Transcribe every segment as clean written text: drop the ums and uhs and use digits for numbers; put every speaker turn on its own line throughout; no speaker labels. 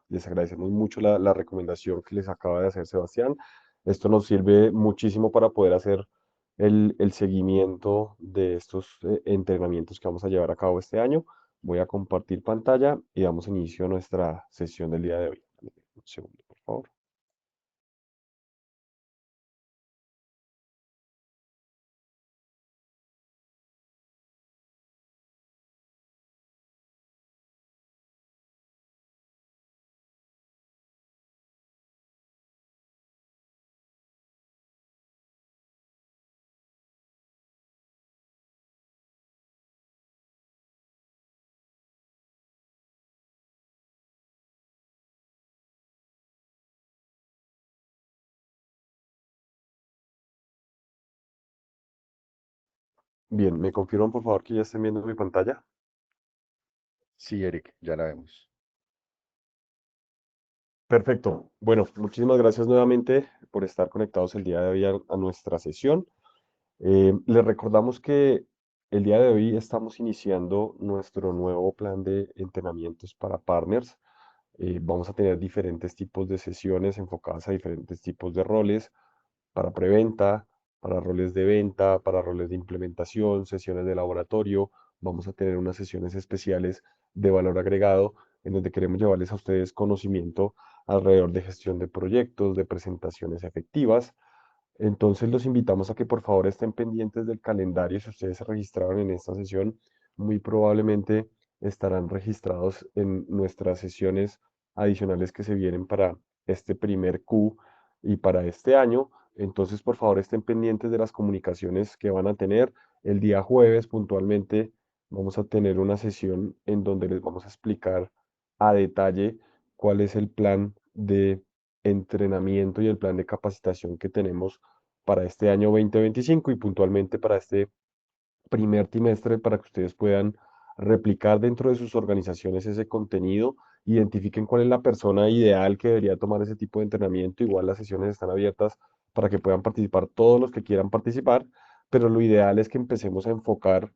les agradecemos mucho la recomendación que les acaba de hacer Sebastián. Esto nos sirve muchísimo para poder hacer el seguimiento de estos entrenamientos que vamos a llevar a cabo este año. Voy a compartir pantalla y damos inicio a nuestra sesión del día de hoy. Un segundo, por favor. Bien, ¿me confirman por favor que ya estén viendo mi pantalla?
Sí, Eric, ya la vemos.
Perfecto. Bueno, muchísimas gracias nuevamente por estar conectados el día de hoy a nuestra sesión. Les recordamos que el día de hoy estamos iniciando nuestro nuevo plan de entrenamientos para partners. Vamos a tener diferentes tipos de sesiones enfocadas a diferentes tipos de roles para preventa, para roles de venta, para roles de implementación, sesiones de laboratorio. Vamos a tener unas sesiones especiales de valor agregado en donde queremos llevarles a ustedes conocimiento alrededor de gestión de proyectos, de presentaciones efectivas. Entonces los invitamos a que por favor estén pendientes del calendario. Si ustedes se registraron en esta sesión, muy probablemente estarán registrados en nuestras sesiones adicionales que se vienen para este primer Q y para este año. Entonces, por favor, estén pendientes de las comunicaciones que van a tener. El día jueves, puntualmente, vamos a tener una sesión en donde les vamos a explicar a detalle cuál es el plan de entrenamiento y el plan de capacitación que tenemos para este año 2025 y puntualmente para este primer trimestre para que ustedes puedan replicar dentro de sus organizaciones ese contenido, identifiquen cuál es la persona ideal que debería tomar ese tipo de entrenamiento. Igual las sesiones están abiertas para que puedan participar todos los que quieran participar, pero lo ideal es que empecemos a enfocar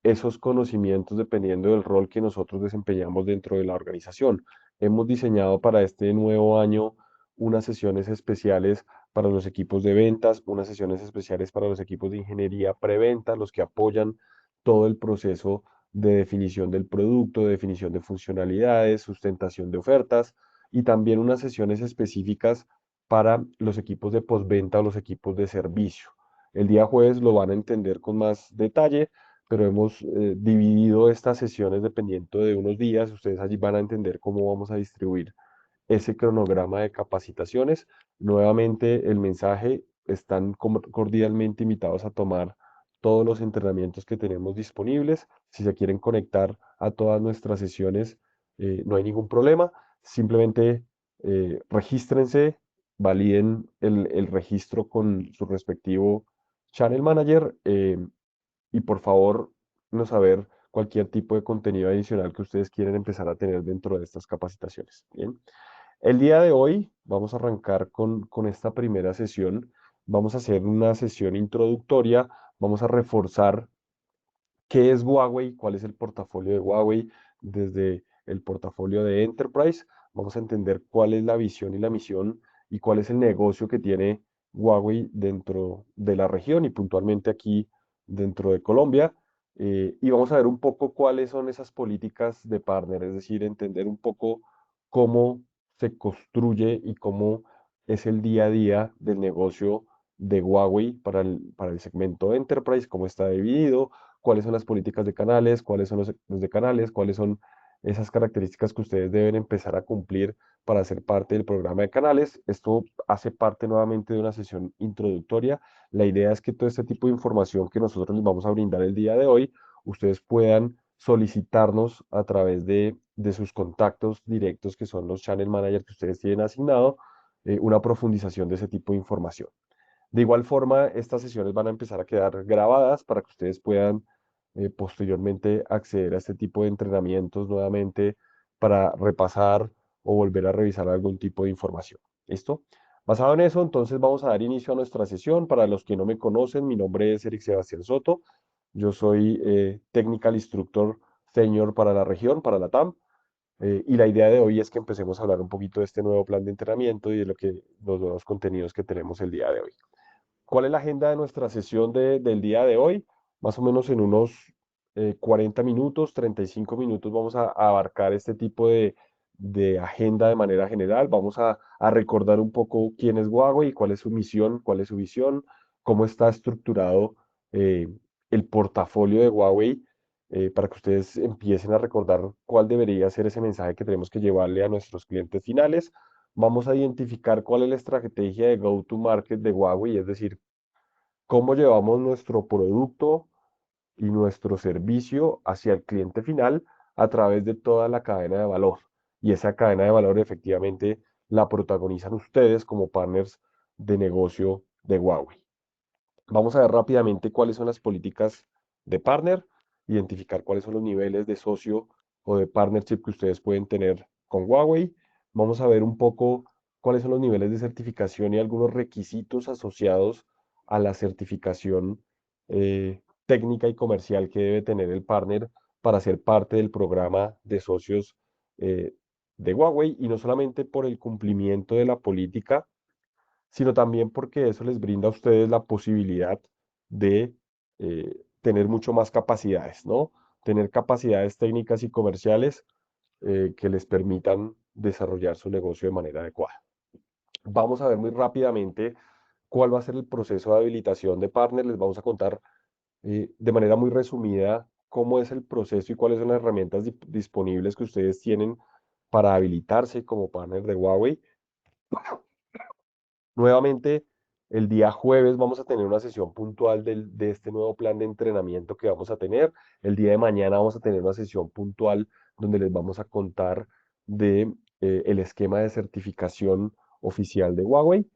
esos conocimientos dependiendo del rol que nosotros desempeñamos dentro de la organización. Hemos diseñado para este nuevo año unas sesiones especiales para los equipos de ventas, unas sesiones especiales para los equipos de ingeniería preventa, los que apoyan todo el proceso de definición del producto, de definición de funcionalidades, sustentación de ofertas y también unas sesiones específicas para los equipos de postventa o los equipos de servicio. El día jueves lo van a entender con más detalle, pero hemos dividido estas sesiones dependiendo de unos días. Ustedes allí van a entender cómo vamos a distribuir ese cronograma de capacitaciones. Nuevamente, el mensaje, están cordialmente invitados a tomar todos los entrenamientos que tenemos disponibles. Si se quieren conectar a todas nuestras sesiones, no hay ningún problema. Simplemente regístrense, validen el registro con su respectivo channel manager y por favor no saber cualquier tipo de contenido adicional que ustedes quieren empezar a tener dentro de estas capacitaciones. Bien. El día de hoy vamos a arrancar con esta primera sesión. Vamos a hacer una sesión introductoria. Vamos a reforzar qué es Huawei, cuál es el portafolio de Huawei desde el portafolio de Enterprise. Vamos a entender cuál es la visión y la misión y cuál es el negocio que tiene Huawei dentro de la región y puntualmente aquí dentro de Colombia. Y vamos a ver un poco cuáles son esas políticas de partner, es decir, entender un poco cómo se construye y cómo es el día a día del negocio de Huawei para el segmento Enterprise, cómo está dividido, cuáles son las políticas de canales, cuáles son los de canales, cuáles son esas características que ustedes deben empezar a cumplir para ser parte del programa de canales. Esto hace parte nuevamente de una sesión introductoria. La idea es que todo este tipo de información que nosotros les vamos a brindar el día de hoy, ustedes puedan solicitarnos a través de sus contactos directos, que son los channel managers que ustedes tienen asignado, una profundización de ese tipo de información. De igual forma, estas sesiones van a empezar a quedar grabadas para que ustedes puedan posteriormente acceder a este tipo de entrenamientos nuevamente para repasar o volver a revisar algún tipo de información. ¿Listo? Basado en eso, entonces vamos a dar inicio a nuestra sesión. Para los que no me conocen, mi nombre es Eric Sebastián Soto. Yo soy Technical Instructor Senior para la región, para la TAM. Y la idea de hoy es que empecemos a hablar un poquito de este nuevo plan de entrenamiento y de los nuevos contenidos que tenemos el día de hoy. ¿Cuál es la agenda de nuestra sesión del día de hoy? Más o menos en unos 40 minutos, 35 minutos vamos a abarcar este tipo de agenda de manera general. Vamos a recordar un poco quién es Huawei, cuál es su misión, cuál es su visión, cómo está estructurado eh, el portafolio de Huawei, para que ustedes empiecen a recordar cuál debería ser ese mensaje que tenemos que llevarle a nuestros clientes finales. Vamos a identificar cuál es la estrategia de go-to-market de Huawei, es decir, cómo llevamos nuestro producto y nuestro servicio hacia el cliente final a través de toda la cadena de valor. Y esa cadena de valor efectivamente la protagonizan ustedes como partners de negocio de Huawei. Vamos a ver rápidamente cuáles son las políticas de partner, identificar cuáles son los niveles de socio o de partnership que ustedes pueden tener con Huawei. Vamos a ver un poco cuáles son los niveles de certificación y algunos requisitos asociados a la certificación técnica y comercial que debe tener el partner para ser parte del programa de socios eh, de Huawei, y no solamente por el cumplimiento de la política, sino también porque eso les brinda a ustedes la posibilidad de tener mucho más capacidades, ¿no? Tener capacidades técnicas y comerciales que les permitan desarrollar su negocio de manera adecuada. Vamos a ver muy rápidamente cuál va a ser el proceso de habilitación de partner. Les vamos a contar de manera muy resumida cómo es el proceso y cuáles son las herramientas disponibles que ustedes tienen para habilitarse como partner de Huawei. Nuevamente, el día jueves vamos a tener una sesión puntual de este nuevo plan de entrenamiento que vamos a tener. El día de mañana vamos a tener una sesión puntual donde les vamos a contar de el esquema de certificación oficial de Huawei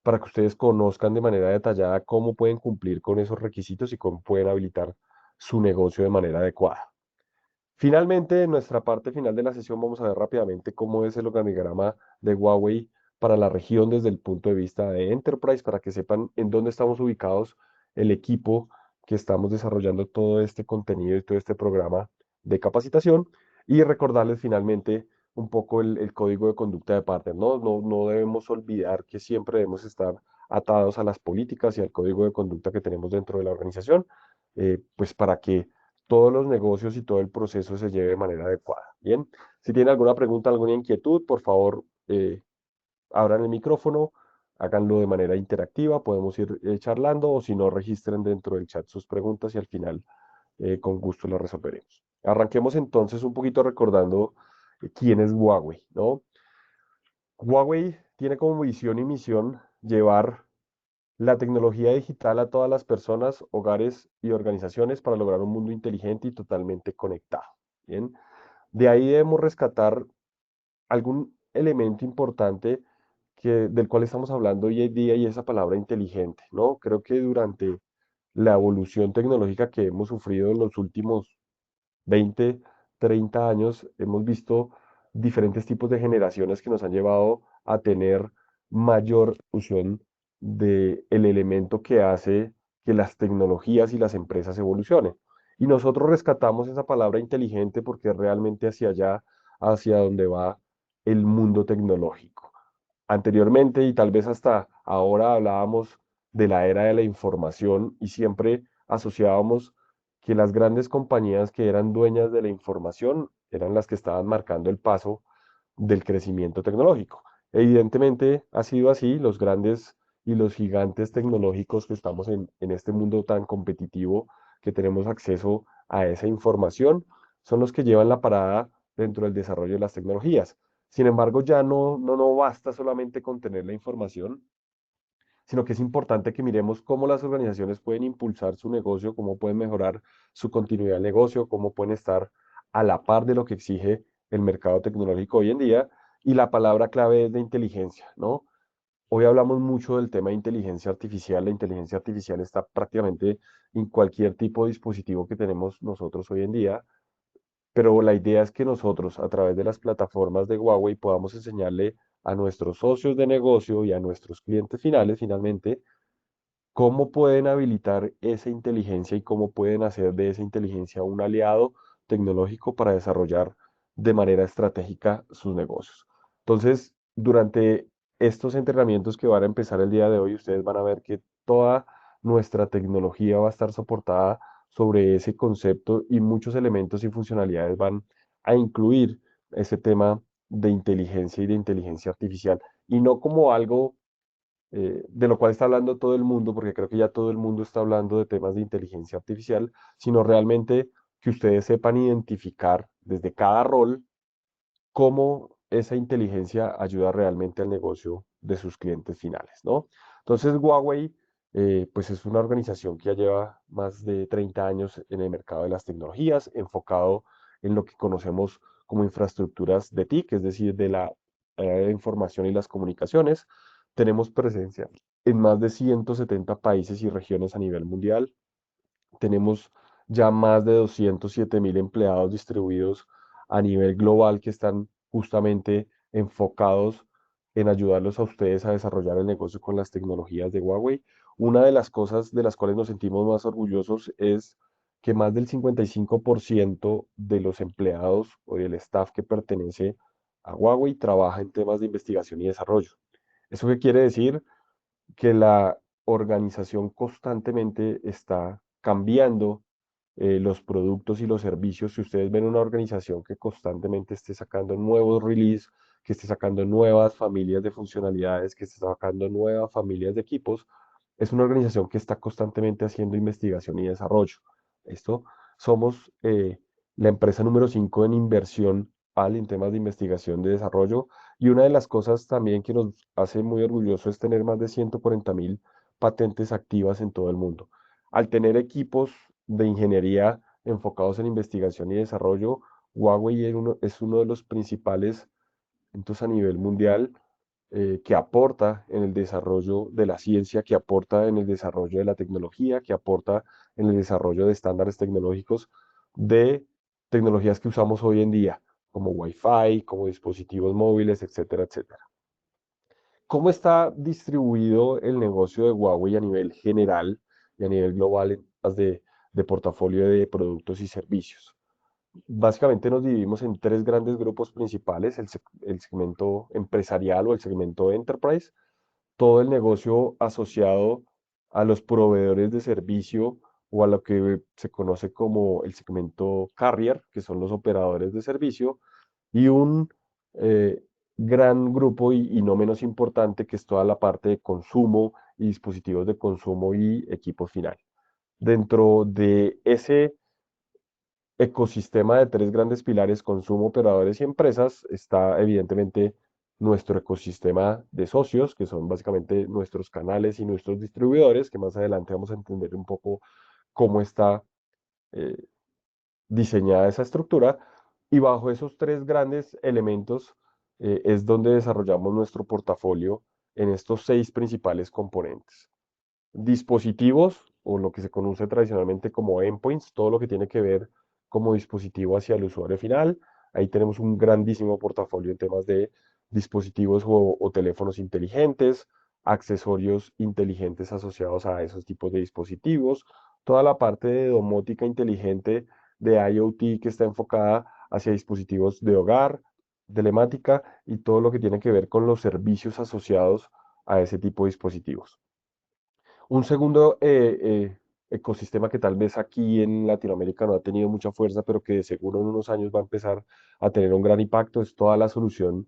para que ustedes conozcan de manera detallada cómo pueden cumplir con esos requisitos y cómo pueden habilitar su negocio de manera adecuada. Finalmente, en nuestra parte final de la sesión vamos a ver rápidamente cómo es el organigrama de Huawei para la región desde el punto de vista de Enterprise, para que sepan en dónde estamos ubicados el equipo que estamos desarrollando todo este contenido y todo este programa de capacitación, y recordarles finalmente un poco el código de conducta de partner, ¿no? No debemos olvidar que siempre debemos estar atados a las políticas y al código de conducta que tenemos dentro de la organización, pues para que todos los negocios y todo el proceso se lleve de manera adecuada. Bien, si tienen alguna pregunta, alguna inquietud, por favor, abran el micrófono, háganlo de manera interactiva, podemos ir charlando, o si no, registren dentro del chat sus preguntas y al final con gusto las resolveremos. Arranquemos entonces un poquito recordando quién es Huawei, ¿no? Huawei tiene como visión y misión llevar la tecnología digital a todas las personas, hogares y organizaciones para lograr un mundo inteligente y totalmente conectado. Bien, de ahí debemos rescatar algún elemento importante del cual estamos hablando hoy en día, y esa palabra inteligente, ¿no? Creo que durante la evolución tecnológica que hemos sufrido en los últimos 20, 30 años, hemos visto diferentes tipos de generaciones que nos han llevado a tener mayor fusión del elemento que hace que las tecnologías y las empresas evolucionen. Y nosotros rescatamos esa palabra inteligente porque es realmente hacia allá, hacia donde va el mundo tecnológico. Anteriormente y tal vez hasta ahora hablábamos de la era de la información y siempre asociábamos que las grandes compañías que eran dueñas de la información eran las que estaban marcando el paso del crecimiento tecnológico. Evidentemente ha sido así. Los grandes y los gigantes tecnológicos que estamos en este mundo tan competitivo, que tenemos acceso a esa información, son los que llevan la parada dentro del desarrollo de las tecnologías. Sin embargo, ya no basta solamente con tener la información, sino que es importante que miremos cómo las organizaciones pueden impulsar su negocio, cómo pueden mejorar su continuidad de negocio, cómo pueden estar a la par de lo que exige el mercado tecnológico hoy en día. Y la palabra clave es de inteligencia, ¿no? Hoy hablamos mucho del tema de inteligencia artificial. La inteligencia artificial está prácticamente en cualquier tipo de dispositivo que tenemos nosotros hoy en día, pero la idea es que nosotros, a través de las plataformas de Huawei, podamos enseñarle a nuestros socios de negocio y a nuestros clientes finales, finalmente, cómo pueden habilitar esa inteligencia y cómo pueden hacer de esa inteligencia un aliado tecnológico para desarrollar de manera estratégica sus negocios. Entonces, durante estos entrenamientos que van a empezar el día de hoy, ustedes van a ver que toda nuestra tecnología va a estar soportada sobre ese concepto y muchos elementos y funcionalidades van a incluir ese tema de inteligencia y de inteligencia artificial. Y no como algo de lo cual está hablando todo el mundo, porque creo que ya todo el mundo está hablando de temas de inteligencia artificial, sino realmente que ustedes sepan identificar desde cada rol cómo esa inteligencia ayuda realmente al negocio de sus clientes finales, ¿no? Entonces, Huawei, pues es una organización que ya lleva más de 30 años en el mercado de las tecnologías, enfocado en lo que conocemos como infraestructuras de TIC, es decir, de la información y las comunicaciones. Tenemos presencia en más de 170 países y regiones a nivel mundial. Tenemos ya más de 207.000 empleados distribuidos a nivel global que están justamente enfocados en ayudarlos a ustedes a desarrollar el negocio con las tecnologías de Huawei. Una de las cosas de las cuales nos sentimos más orgullosos es que más del 55% de los empleados o del staff que pertenece a Huawei trabaja en temas de investigación y desarrollo. ¿Eso qué quiere decir? Que la organización constantemente está cambiando los productos y los servicios. Si ustedes ven una organización que constantemente esté sacando nuevos releases, que esté sacando nuevas familias de funcionalidades, que esté sacando nuevas familias de equipos, es una organización que está constantemente haciendo investigación y desarrollo. Esto somos la empresa número 5 en inversión en temas de investigación y desarrollo, y una de las cosas también que nos hace muy orgulloso es tener más de 140.000 patentes activas en todo el mundo. Al tener equipos de ingeniería enfocados en investigación y desarrollo, Huawei es uno de los principales, entonces a nivel mundial, que aporta en el desarrollo de la ciencia, que aporta en el desarrollo de la tecnología, que aporta en el desarrollo de estándares tecnológicos de tecnologías que usamos hoy en día, como Wi-Fi, como dispositivos móviles, etcétera, etcétera. ¿Cómo está distribuido el negocio de Huawei a nivel general y a nivel global en temas de portafolio de productos y servicios? Básicamente nos dividimos en tres grandes grupos principales: el segmento empresarial o el segmento enterprise, todo el negocio asociado a los proveedores de servicio o a lo que se conoce como el segmento carrier, que son los operadores de servicio, y un eh, gran grupo y no menos importante, que es toda la parte de consumo y dispositivos de consumo y equipo final. Dentro de ese ecosistema de tres grandes pilares, consumo, operadores y empresas, está evidentemente nuestro ecosistema de socios, que son básicamente nuestros canales y nuestros distribuidores, que más adelante vamos a entender un poco cómo está eh, diseñada esa estructura. Y bajo esos tres grandes elementos es donde desarrollamos nuestro portafolio en estos seis principales componentes: dispositivos, o lo que se conoce tradicionalmente como endpoints, todo lo que tiene que ver como dispositivo hacia el usuario final. Ahí tenemos un grandísimo portafolio en temas de dispositivos o teléfonos inteligentes, accesorios inteligentes asociados a esos tipos de dispositivos, toda la parte de domótica inteligente de IoT que está enfocada hacia dispositivos de hogar, telemática y todo lo que tiene que ver con los servicios asociados a ese tipo de dispositivos. Un segundo ecosistema que tal vez aquí en Latinoamérica no ha tenido mucha fuerza, pero que de seguro en unos años va a empezar a tener un gran impacto, es toda la solución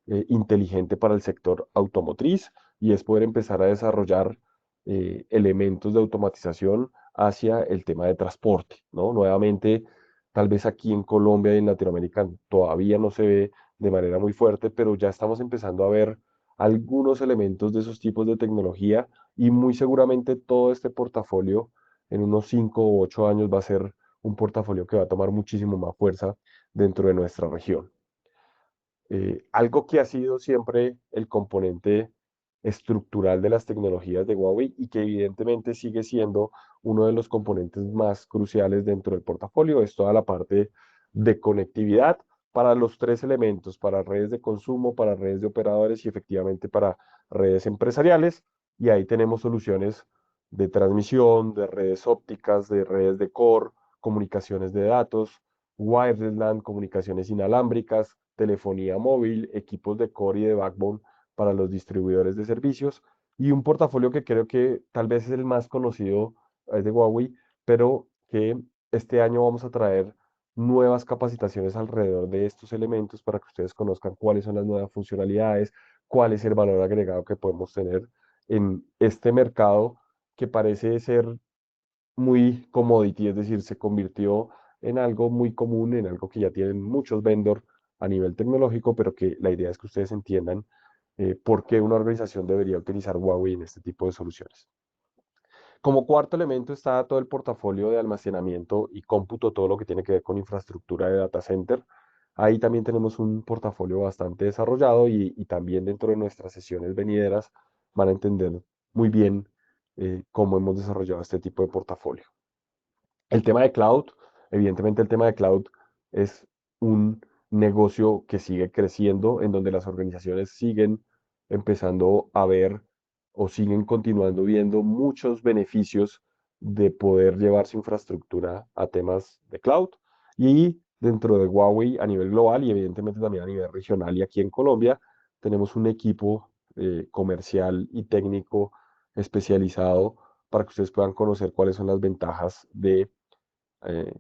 inteligente para el sector automotriz, y es poder empezar a desarrollar elementos de automatización hacia el tema de transporte, ¿no? Nuevamente, tal vez aquí en Colombia y en Latinoamérica todavía no se ve de manera muy fuerte, pero ya estamos empezando a ver algunos elementos de esos tipos de tecnología, y muy seguramente todo este portafolio en unos 5 o 8 años va a ser un portafolio que va a tomar muchísimo más fuerza dentro de nuestra región. Algo que ha sido siempre el componente estructural de las tecnologías de Huawei y que evidentemente sigue siendo uno de los componentes más cruciales dentro del portafolio es toda la parte de conectividad para los tres elementos: para redes de consumo, para redes de operadores y efectivamente para redes empresariales. Y ahí tenemos soluciones de transmisión, de redes ópticas, de redes de core, comunicaciones de datos, wireless LAN, comunicaciones inalámbricas, telefonía móvil, equipos de core y de backbone para los distribuidores de servicios y un portafolio que creo que tal vez es el más conocido, es de Huawei, pero que este año vamos a traer nuevas capacitaciones alrededor de estos elementos para que ustedes conozcan cuáles son las nuevas funcionalidades, cuál es el valor agregado que podemos tener en este mercado que parece ser muy commodity, es decir, se convirtió en algo muy común, en algo que ya tienen muchos vendors a nivel tecnológico, pero que la idea es que ustedes entiendan por qué una organización debería utilizar Huawei en este tipo de soluciones. Como cuarto elemento está todo el portafolio de almacenamiento y cómputo, todo lo que tiene que ver con infraestructura de data center. Ahí también tenemos un portafolio bastante desarrollado y también dentro de nuestras sesiones venideras van a entender muy bien cómo hemos desarrollado este tipo de portafolio. El tema de cloud, evidentemente el tema de cloud es un negocio que sigue creciendo, en donde las organizaciones siguen empezando a ver o siguen continuando viendo muchos beneficios de poder llevar su infraestructura a temas de cloud. Y dentro de Huawei a nivel global y evidentemente también a nivel regional y aquí en Colombia, tenemos un equipo comercial y técnico especializado para que ustedes puedan conocer cuáles son las ventajas de eh,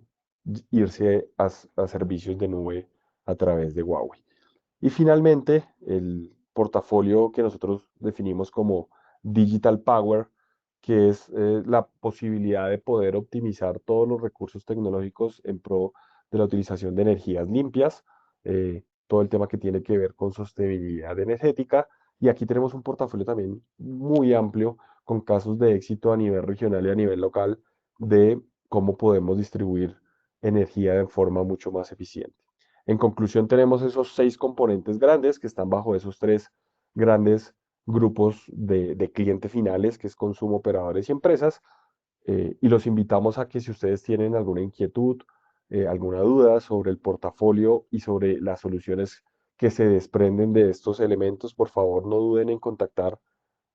irse a servicios de nube a través de Huawei. Y finalmente, el portafolio que nosotros definimos como Digital Power, que es la posibilidad de poder optimizar todos los recursos tecnológicos en pro de la utilización de energías limpias, todo el tema que tiene que ver con sostenibilidad energética. Y aquí tenemos un portafolio también muy amplio con casos de éxito a nivel regional y a nivel local de cómo podemos distribuir energía de forma mucho más eficiente. En conclusión, tenemos esos 6 componentes grandes que están bajo esos 3 grandes grupos de clientes finales, que es consumo, operadores y empresas. Y los invitamos a que si ustedes tienen alguna inquietud, alguna duda sobre el portafolio y sobre las soluciones que se desprenden de estos elementos, por favor no duden en contactar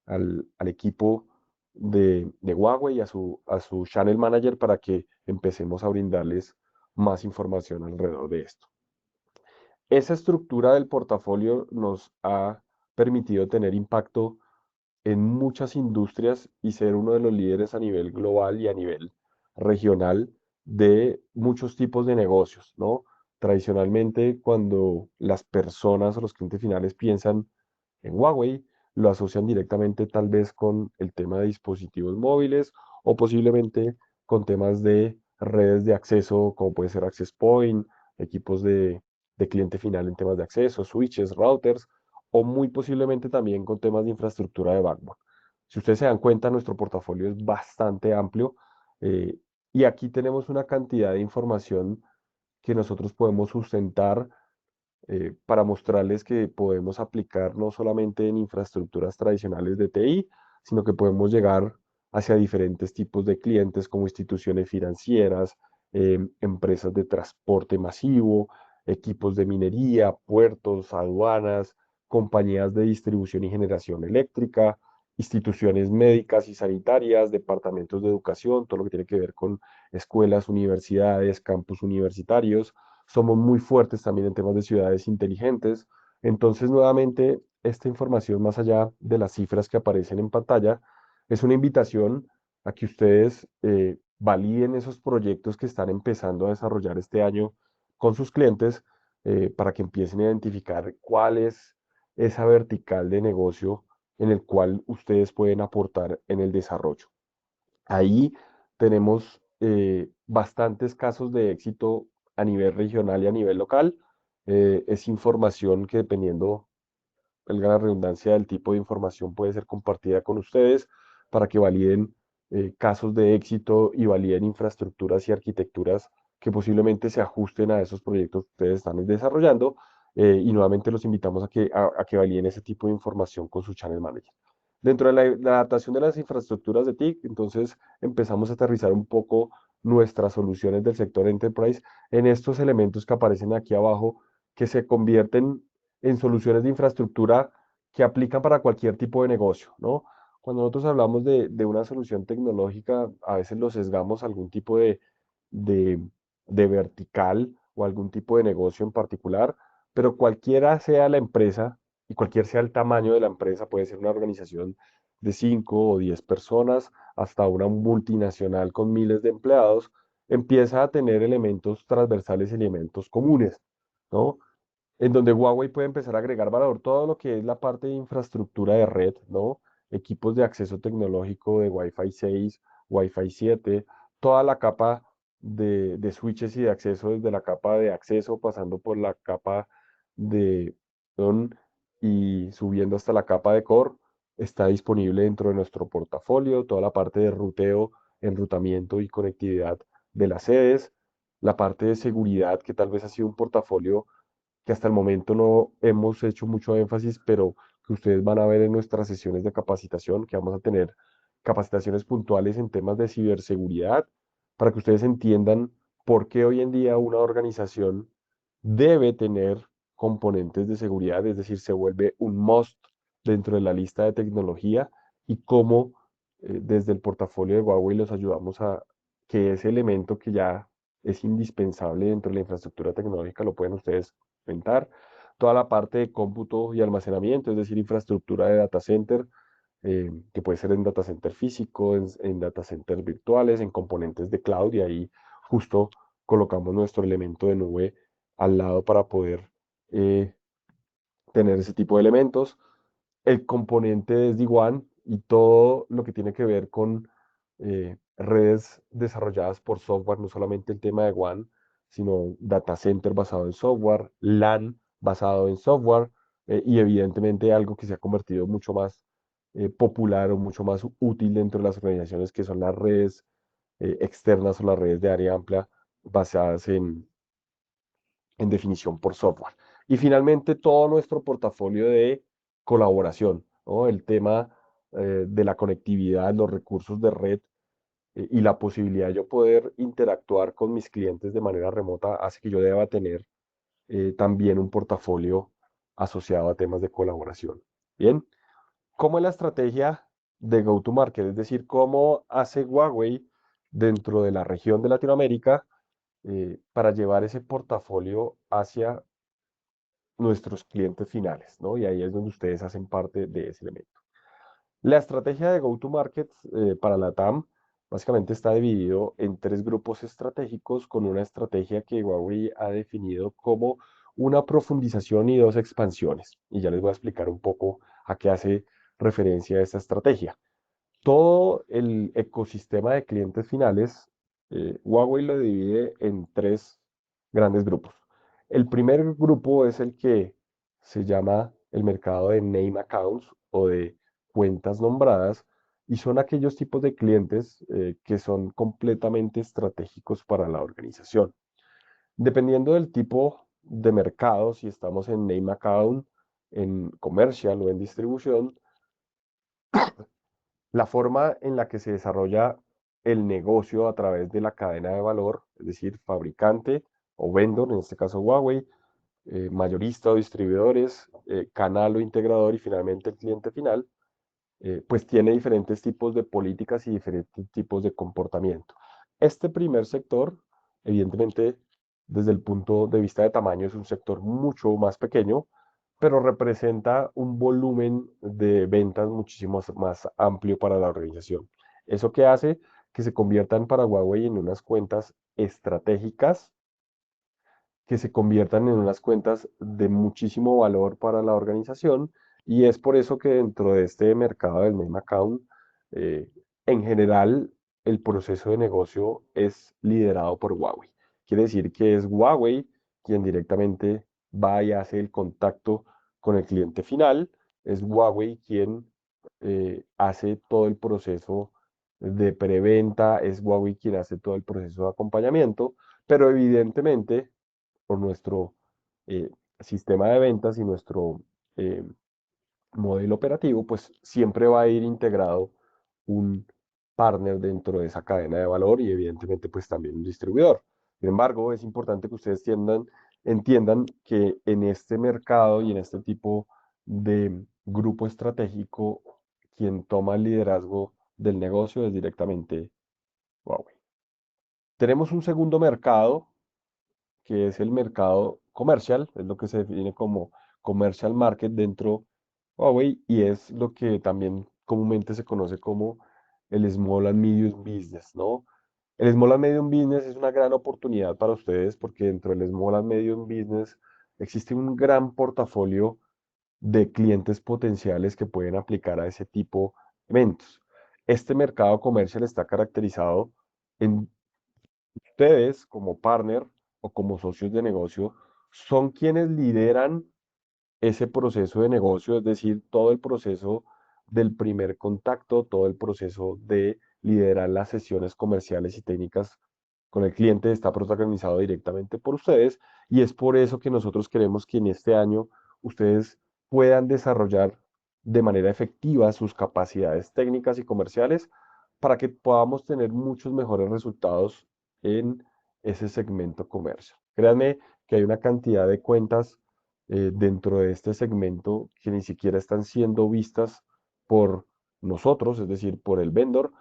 al equipo de Huawei y a su channel manager para que empecemos a brindarles más información alrededor de esto. Esa estructura del portafolio nos ha permitido tener impacto en muchas industrias y ser uno de los líderes a nivel global y a nivel regional de muchos tipos de negocios, ¿no? Tradicionalmente, cuando las personas o los clientes finales piensan en Huawei, lo asocian directamente tal vez con el tema de dispositivos móviles o posiblemente con temas de redes de acceso, como puede ser Access Point, equipos de cliente final en temas de acceso, switches, routers, o muy posiblemente también con temas de infraestructura de backbone. Si ustedes se dan cuenta, nuestro portafolio es bastante amplio eh, y aquí tenemos una cantidad de información que nosotros podemos sustentar para mostrarles que podemos aplicar no solamente en infraestructuras tradicionales de TI, sino que podemos llegar hacia diferentes tipos de clientes como instituciones financieras, empresas de transporte masivo, equipos de minería, puertos, aduanas, compañías de distribución y generación eléctrica, instituciones médicas y sanitarias, departamentos de educación, todo lo que tiene que ver con escuelas, universidades, campus universitarios. Somos muy fuertes también en temas de ciudades inteligentes. Entonces, nuevamente, esta información, más allá de las cifras que aparecen en pantalla, es una invitación a que ustedes validen esos proyectos que están empezando a desarrollar este año con sus clientes para que empiecen a identificar cuál es esa vertical de negocio en el cual ustedes pueden aportar en el desarrollo. Ahí tenemos bastantes casos de éxito a nivel regional y a nivel local. Es información que dependiendo, valga la redundancia, del tipo de información puede ser compartida con ustedes para que validen casos de éxito y validen infraestructuras y arquitecturas que posiblemente se ajusten a esos proyectos que ustedes están desarrollando. Y nuevamente los invitamos a que validen ese tipo de información con su channel manager. Dentro de la adaptación de las infraestructuras de TIC, entonces empezamos a aterrizar un poco nuestras soluciones del sector enterprise en estos elementos que aparecen aquí abajo, que se convierten en soluciones de infraestructura que aplican para cualquier tipo de negocio, ¿no? Cuando nosotros hablamos de una solución tecnológica, a veces lo sesgamos a algún tipo de, de vertical o algún tipo de negocio en particular, pero cualquiera sea la empresa y cualquier sea el tamaño de la empresa, puede ser una organización de 5 o 10 personas hasta una multinacional con miles de empleados, empieza a tener elementos transversales, elementos comunes, ¿no? En donde Huawei puede empezar a agregar valor, todo lo que es la parte de infraestructura de red, ¿no? Equipos de acceso tecnológico de Wi-Fi 6, Wi-Fi 7, toda la capa de switches y de acceso, desde la capa de acceso, pasando por la capa de PON y subiendo hasta la capa de core, está disponible dentro de nuestro portafolio, toda la parte de ruteo, enrutamiento y conectividad de las sedes, la parte de seguridad, que tal vez ha sido un portafolio que hasta el momento no hemos hecho mucho énfasis, pero que ustedes van a ver en nuestras sesiones de capacitación, que vamos a tener capacitaciones puntuales en temas de ciberseguridad, para que ustedes entiendan por qué hoy en día una organización debe tener componentes de seguridad, es decir, se vuelve un must dentro de la lista de tecnología y cómo desde el portafolio de Huawei los ayudamos a que ese elemento que ya es indispensable dentro de la infraestructura tecnológica lo pueden ustedes implementar. Toda la parte de cómputo y almacenamiento, es decir, infraestructura de data center, que puede ser en data center físico, en data center virtuales, en componentes de cloud, y ahí justo colocamos nuestro elemento de nube al lado para poder eh, tener ese tipo de elementos. El componente de SD-WAN y todo lo que tiene que ver con redes desarrolladas por software, no solamente el tema de WAN, sino data center basado en software, LAN basado en software, y evidentemente algo que se ha convertido mucho más popular o mucho más útil dentro de las organizaciones, que son las redes externas o las redes de área amplia basadas en definición por software. Y finalmente, todo nuestro portafolio de colaboración, ¿no? El tema de la conectividad, los recursos de red y la posibilidad de yo poder interactuar con mis clientes de manera remota hace que yo deba tener también un portafolio asociado a temas de colaboración. Bien, ¿cómo es la estrategia de go-to-market? Es decir, ¿cómo hace Huawei dentro de la región de Latinoamérica para llevar ese portafolio hacia nuestros clientes finales, ¿no? Y ahí es donde ustedes hacen parte de ese elemento. La estrategia de go-to-market para la TAM básicamente está dividido en tres grupos estratégicos con una estrategia que Huawei ha definido como una profundización y dos expansiones. Y ya les voy a explicar un poco a qué hace referencia esta estrategia. Todo el ecosistema de clientes finales, Huawei lo divide en tres grandes grupos. El primer grupo es el que se llama el mercado de name accounts o de cuentas nombradas, y son aquellos tipos de clientes que son completamente estratégicos para la organización. Dependiendo del tipo de mercado, si estamos en name account, en comercial o en distribución, la forma en la que se desarrolla el negocio a través de la cadena de valor, es decir, fabricante o vendor, en este caso Huawei, mayorista o distribuidores, canal o integrador y finalmente el cliente final, pues tiene diferentes tipos de políticas y diferentes tipos de comportamiento. Este primer sector, evidentemente, desde el punto de vista de tamaño, es un sector mucho más pequeño, pero representa un volumen de ventas muchísimo más amplio para la organización. ¿Eso qué hace? Que se conviertan para Huawei en unas cuentas estratégicas, que se conviertan en unas cuentas de muchísimo valor para la organización, y es por eso que dentro de este mercado del name account, eh, en general, el proceso de negocio es liderado por Huawei. Quiere decir que es Huawei quien directamente va y hace el contacto con el cliente final, es Huawei quien hace todo el proceso de preventa, es Huawei quien hace todo el proceso de acompañamiento, pero evidentemente por nuestro eh, sistema de ventas y nuestro eh, modelo operativo, pues siempre va a ir integrado un partner dentro de esa cadena de valor y evidentemente pues también un distribuidor. Sin embargo, es importante que ustedes entiendan que en este mercado y en este tipo de grupo estratégico, quien toma el liderazgo del negocio es directamente Huawei. Tenemos un segundo mercado que es el mercado comercial, es lo que se define como commercial market dentro de Huawei y es lo que también comúnmente se conoce como el Small and Medium Business, ¿no? El Small and Medium Business es una gran oportunidad para ustedes porque dentro del Small and Medium Business existe un gran portafolio de clientes potenciales que pueden aplicar a ese tipo de eventos. Este mercado comercial está caracterizado en ustedes como partner o como socios de negocio son quienes lideran ese proceso de negocio, es decir, todo el proceso del primer contacto, todo el proceso de liderar las sesiones comerciales y técnicas con el cliente está protagonizado directamente por ustedes y es por eso que nosotros queremos que en este año ustedes puedan desarrollar de manera efectiva sus capacidades técnicas y comerciales para que podamos tener muchos mejores resultados en ese segmento comercio. Créanme que hay una cantidad de cuentas dentro de este segmento que ni siquiera están siendo vistas por nosotros, es decir, por el vendor,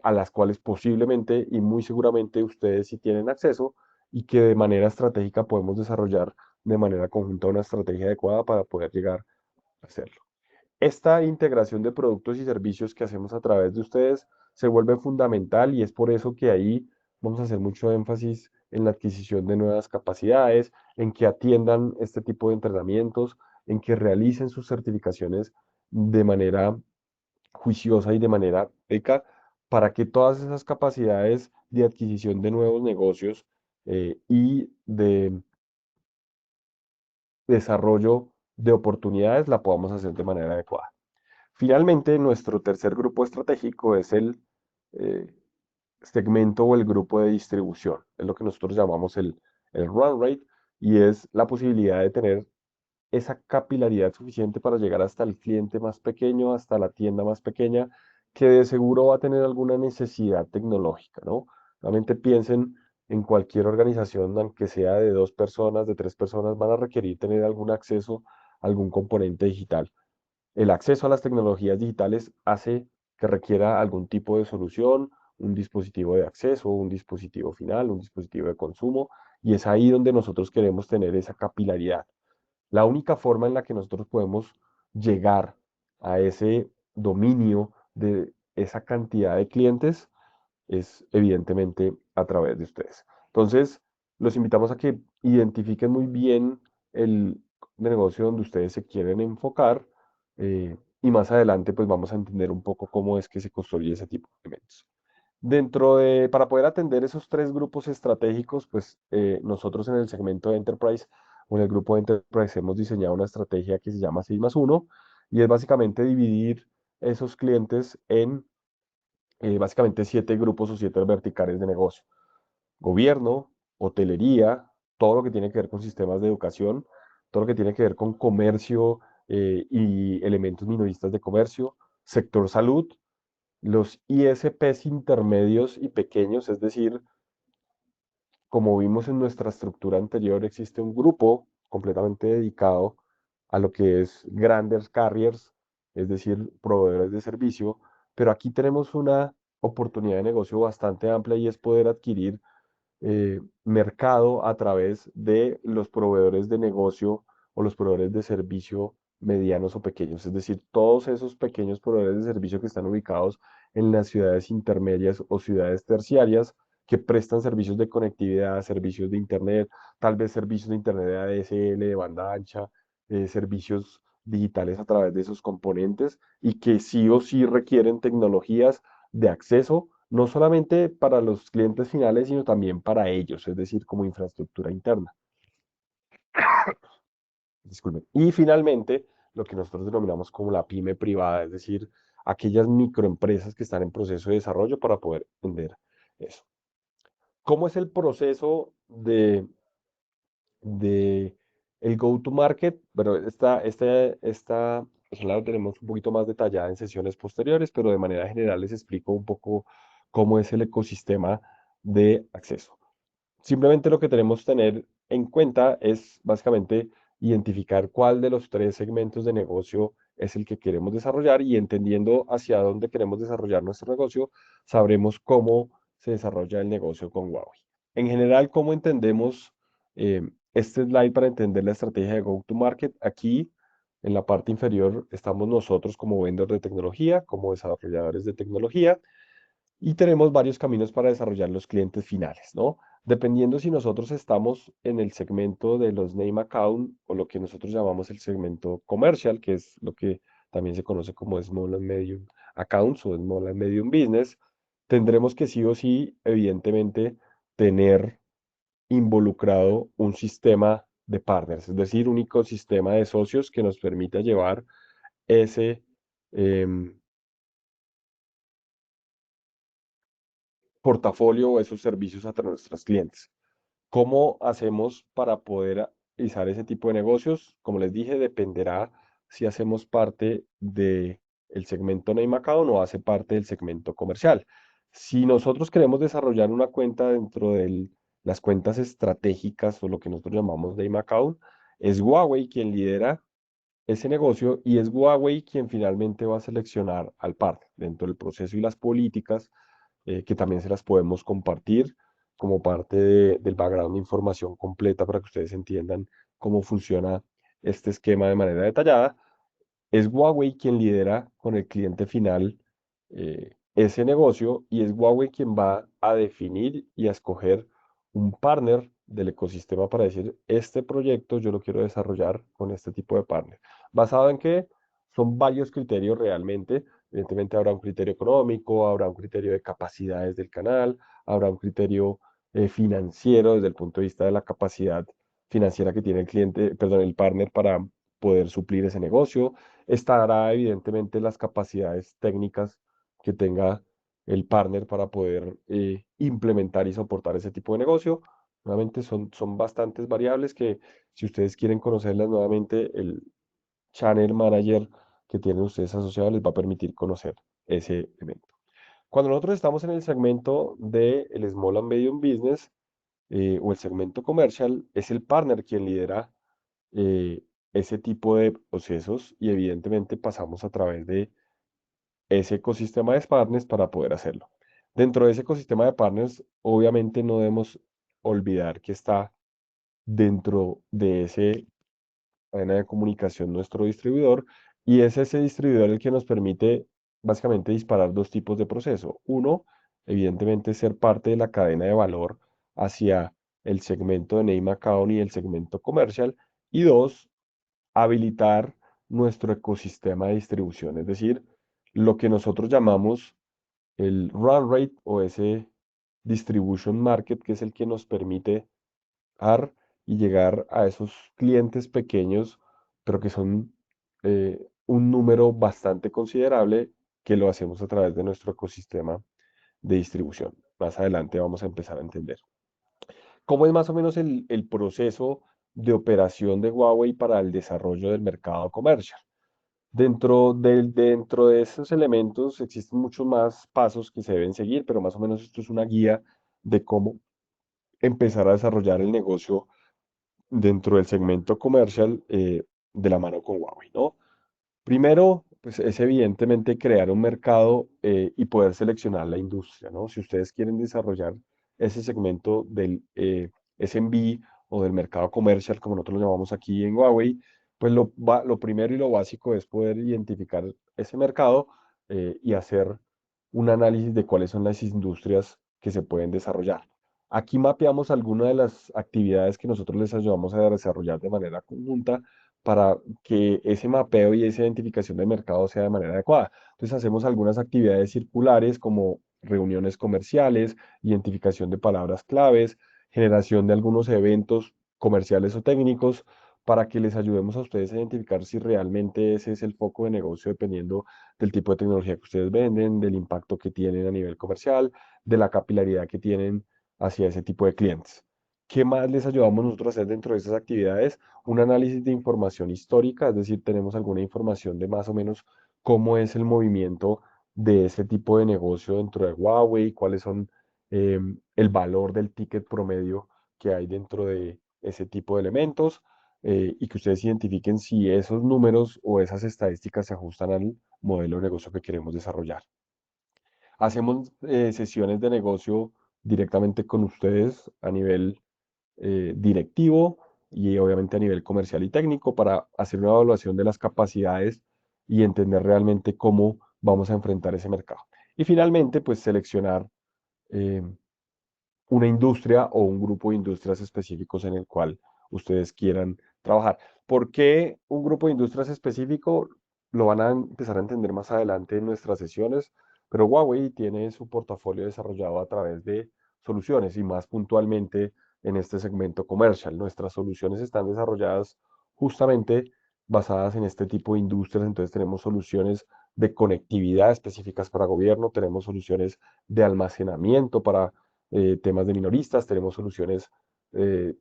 a las cuales posiblemente y muy seguramente ustedes sí tienen acceso y que de manera estratégica podemos desarrollar de manera conjunta una estrategia adecuada para poder llegar a hacerlo. Esta integración de productos y servicios que hacemos a través de ustedes se vuelve fundamental y es por eso que ahí vamos a hacer mucho énfasis en la adquisición de nuevas capacidades, en que atiendan este tipo de entrenamientos, en que realicen sus certificaciones de manera juiciosa y de manera ética para que todas esas capacidades de adquisición de nuevos negocios y de desarrollo de oportunidades la podamos hacer de manera adecuada. Finalmente, nuestro tercer grupo estratégico es el eh, segmento o el grupo de distribución. Es lo que nosotros llamamos el run rate y es la posibilidad de tener esa capilaridad suficiente para llegar hasta el cliente más pequeño, hasta la tienda más pequeña, que de seguro va a tener alguna necesidad tecnológica, ¿no? Realmente piensen en cualquier organización, aunque sea de 2 personas, de 3 personas, van a requerir tener algún acceso a algún componente digital. El acceso a las tecnologías digitales hace que requiera algún tipo de solución, un dispositivo de acceso, un dispositivo final, un dispositivo de consumo, y es ahí donde nosotros queremos tener esa capilaridad. La única forma en la que nosotros podemos llegar a ese dominio de esa cantidad de clientes es evidentemente a través de ustedes. Entonces, los invitamos a que identifiquen muy bien el negocio donde ustedes se quieren enfocar y más adelante pues vamos a entender un poco cómo es que se construye ese tipo de eventos. Para poder atender esos 3 grupos estratégicos, pues nosotros en el segmento de Enterprise o en el grupo de Enterprise hemos diseñado una estrategia que se llama 6+1 y es básicamente dividir esos clientes en básicamente 7 grupos o 7 verticales de negocio. Gobierno, hotelería, todo lo que tiene que ver con sistemas de educación, todo lo que tiene que ver con comercio y elementos minoristas de comercio, sector salud, los ISPs intermedios y pequeños, es decir, como vimos en nuestra estructura anterior, existe un grupo completamente dedicado a lo que es grandes carriers, es decir, proveedores de servicio, pero aquí tenemos una oportunidad de negocio bastante amplia y es poder adquirir mercado a través de los proveedores de negocio o los proveedores de servicio medianos o pequeños, es decir, todos esos pequeños proveedores de servicio que están ubicados en las ciudades intermedias o ciudades terciarias que prestan servicios de conectividad, servicios de internet, tal vez servicios de internet de ADSL, de banda ancha, servicios digitales a través de esos componentes y que sí o sí requieren tecnologías de acceso no solamente para los clientes finales, sino también para ellos, es decir, como infraestructura interna. Disculpen. Y finalmente, lo que nosotros denominamos como la pyme privada, es decir, aquellas microempresas que están en proceso de desarrollo para poder vender eso. ¿Cómo es el proceso de el go-to-market? Bueno, esta pues, la tenemos un poquito más detallada en sesiones posteriores, pero de manera general les explico un poco cómo es el ecosistema de acceso. Simplemente lo que tenemos que tener en cuenta es básicamente identificar cuál de los 3 segmentos de negocio es el que queremos desarrollar y entendiendo hacia dónde queremos desarrollar nuestro negocio, sabremos cómo se desarrolla el negocio con Huawei. En general, ¿cómo entendemos este slide para entender la estrategia de Go-to-Market. Aquí, en la parte inferior, estamos nosotros como vendors de tecnología, como desarrolladores de tecnología, y tenemos varios caminos para desarrollar los clientes finales, ¿no? Dependiendo si nosotros estamos en el segmento de los name account o lo que nosotros llamamos el segmento comercial, que es lo que también se conoce como small and medium accounts o small and medium business, tendremos que sí o sí, evidentemente, tener involucrado un sistema de partners, es decir, un ecosistema de socios que nos permita llevar ese em, portafolio o esos servicios a nuestros clientes. ¿Cómo hacemos para poder realizar ese tipo de negocios? Como les dije, dependerá si hacemos parte del segmento Name Account o hace parte del segmento comercial. Si nosotros queremos desarrollar una cuenta dentro de las cuentas estratégicas o lo que nosotros llamamos Name Account, es Huawei quien lidera ese negocio y es Huawei quien finalmente va a seleccionar al partner dentro del proceso y las políticas que también se las podemos compartir como parte del background de información completa para que ustedes entiendan cómo funciona este esquema de manera detallada. Es Huawei quien lidera con el cliente final ese negocio y es Huawei quien va a definir y a escoger un partner del ecosistema para decir, este proyecto yo lo quiero desarrollar con este tipo de partner. ¿Basado en qué? Son varios criterios realmente. Evidentemente habrá un criterio económico, habrá un criterio de capacidades del canal, habrá un criterio financiero desde el punto de vista de la capacidad financiera que tiene el cliente, perdón, el partner para poder suplir ese negocio. Estará evidentemente las capacidades técnicas que tenga el partner para poder implementar y soportar ese tipo de negocio. Nuevamente son bastantes variables que si ustedes quieren conocerlas nuevamente, el Channel Manager que tienen ustedes asociados les va a permitir conocer ese evento. Cuando nosotros estamos en el segmento del Small and Medium Business o el segmento comercial, es el partner quien lidera eh, ese tipo de procesos y evidentemente pasamos a través de ese ecosistema de partners para poder hacerlo. Dentro de ese ecosistema de partners, obviamente no debemos olvidar que está dentro de ese cadena de comunicación nuestro distribuidor y es ese distribuidor el que nos permite básicamente disparar dos tipos de proceso. Uno, evidentemente ser parte de la cadena de valor hacia el segmento de name account y el segmento comercial y dos, habilitar nuestro ecosistema de distribución, es decir, lo que nosotros llamamos el run rate o ese distribution market, que es el que nos permite dar y llegar a esos clientes pequeños, pero que son un número bastante considerable que lo hacemos a través de nuestro ecosistema de distribución. Más adelante vamos a empezar a entender. ¿Cómo es más o menos el proceso de operación de Huawei para el desarrollo del mercado comercial? Dentro de esos elementos existen muchos más pasos que se deben seguir, pero más o menos esto es una guía de cómo empezar a desarrollar el negocio dentro del segmento comercial de la mano con Huawei, ¿no? Primero, pues es evidentemente crear un mercado y poder seleccionar la industria, ¿no? Si ustedes quieren desarrollar ese segmento del SMB o del mercado comercial, como nosotros lo llamamos aquí en Huawei, pues lo primero y lo básico es poder identificar ese mercado y hacer un análisis de cuáles son las industrias que se pueden desarrollar. Aquí mapeamos algunas de las actividades que nosotros les ayudamos a desarrollar de manera conjunta para que ese mapeo y esa identificación de mercado sea de manera adecuada. Entonces hacemos algunas actividades circulares como reuniones comerciales, identificación de palabras claves, generación de algunos eventos comerciales o técnicos para que les ayudemos a ustedes a identificar si realmente ese es el foco de negocio dependiendo del tipo de tecnología que ustedes venden, del impacto que tienen a nivel comercial, de la capilaridad que tienen hacia ese tipo de clientes. ¿Qué más les ayudamos nosotros a hacer dentro de esas actividades? Un análisis de información histórica, es decir, tenemos alguna información de más o menos cómo es el movimiento de ese tipo de negocio dentro de Huawei, cuáles son el valor del ticket promedio que hay dentro de ese tipo de elementos y que ustedes identifiquen si esos números o esas estadísticas se ajustan al modelo de negocio que queremos desarrollar. Hacemos sesiones de negocio directamente con ustedes a nivel directivo y obviamente a nivel comercial y técnico para hacer una evaluación de las capacidades y entender realmente cómo vamos a enfrentar ese mercado. Y finalmente, pues seleccionar eh, una industria o un grupo de industrias específicos en el cual ustedes quieran trabajar. ¿Por qué un grupo de industrias específico? Lo van a empezar a entender más adelante en nuestras sesiones, pero Huawei tiene su portafolio desarrollado a través de soluciones y más puntualmente en este segmento comercial. Nuestras soluciones están desarrolladas justamente basadas en este tipo de industrias, entonces tenemos soluciones de conectividad específicas para gobierno, tenemos soluciones de almacenamiento para temas de minoristas, tenemos soluciones eh,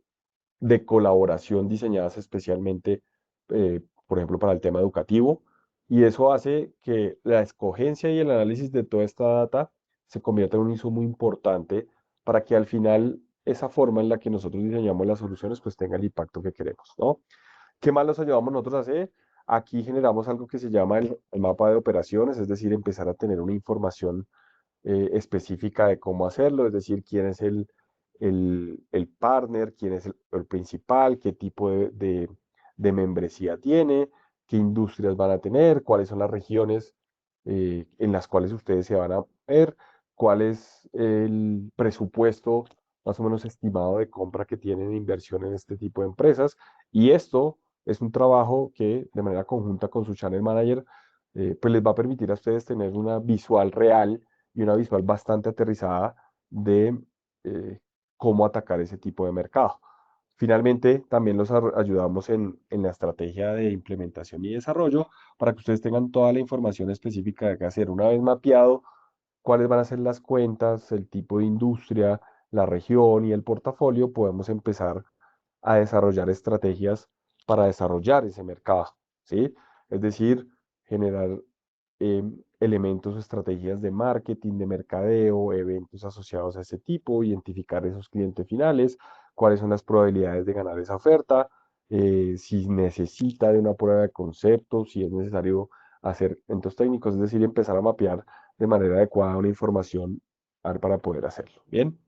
de colaboración diseñadas especialmente, por ejemplo, para el tema educativo, y eso hace que la escogencia y el análisis de toda esta data se convierta en un insumo importante para que al final esa forma en la que nosotros diseñamos las soluciones pues tenga el impacto que queremos, ¿no? ¿Qué más los ayudamos nosotros a hacer? Aquí generamos algo que se llama el mapa de operaciones, es decir, empezar a tener una información específica de cómo hacerlo, es decir, quién es el partner, quién es el principal, qué tipo de membresía tiene, qué industrias van a tener, cuáles son las regiones en las cuales ustedes se van a ver, cuál es el presupuesto más o menos estimado de compra que tienen de inversión en este tipo de empresas. Y esto es un trabajo que de manera conjunta con su channel manager, pues les va a permitir a ustedes tener una visual real y una visual bastante aterrizada de cómo atacar ese tipo de mercado. Finalmente, también los ayudamos en la estrategia de implementación y desarrollo para que ustedes tengan toda la información específica de qué hacer. Una vez mapeado cuáles van a ser las cuentas, el tipo de industria, la región y el portafolio, podemos empezar a desarrollar estrategias para desarrollar ese mercado, ¿sí? Es decir, generar elementos o estrategias de marketing, de mercadeo, eventos asociados a ese tipo, identificar esos clientes finales, cuáles son las probabilidades de ganar esa oferta, si necesita de una prueba de concepto, si es necesario hacer eventos técnicos, es decir, empezar a mapear de manera adecuada una información para poder hacerlo. Bien.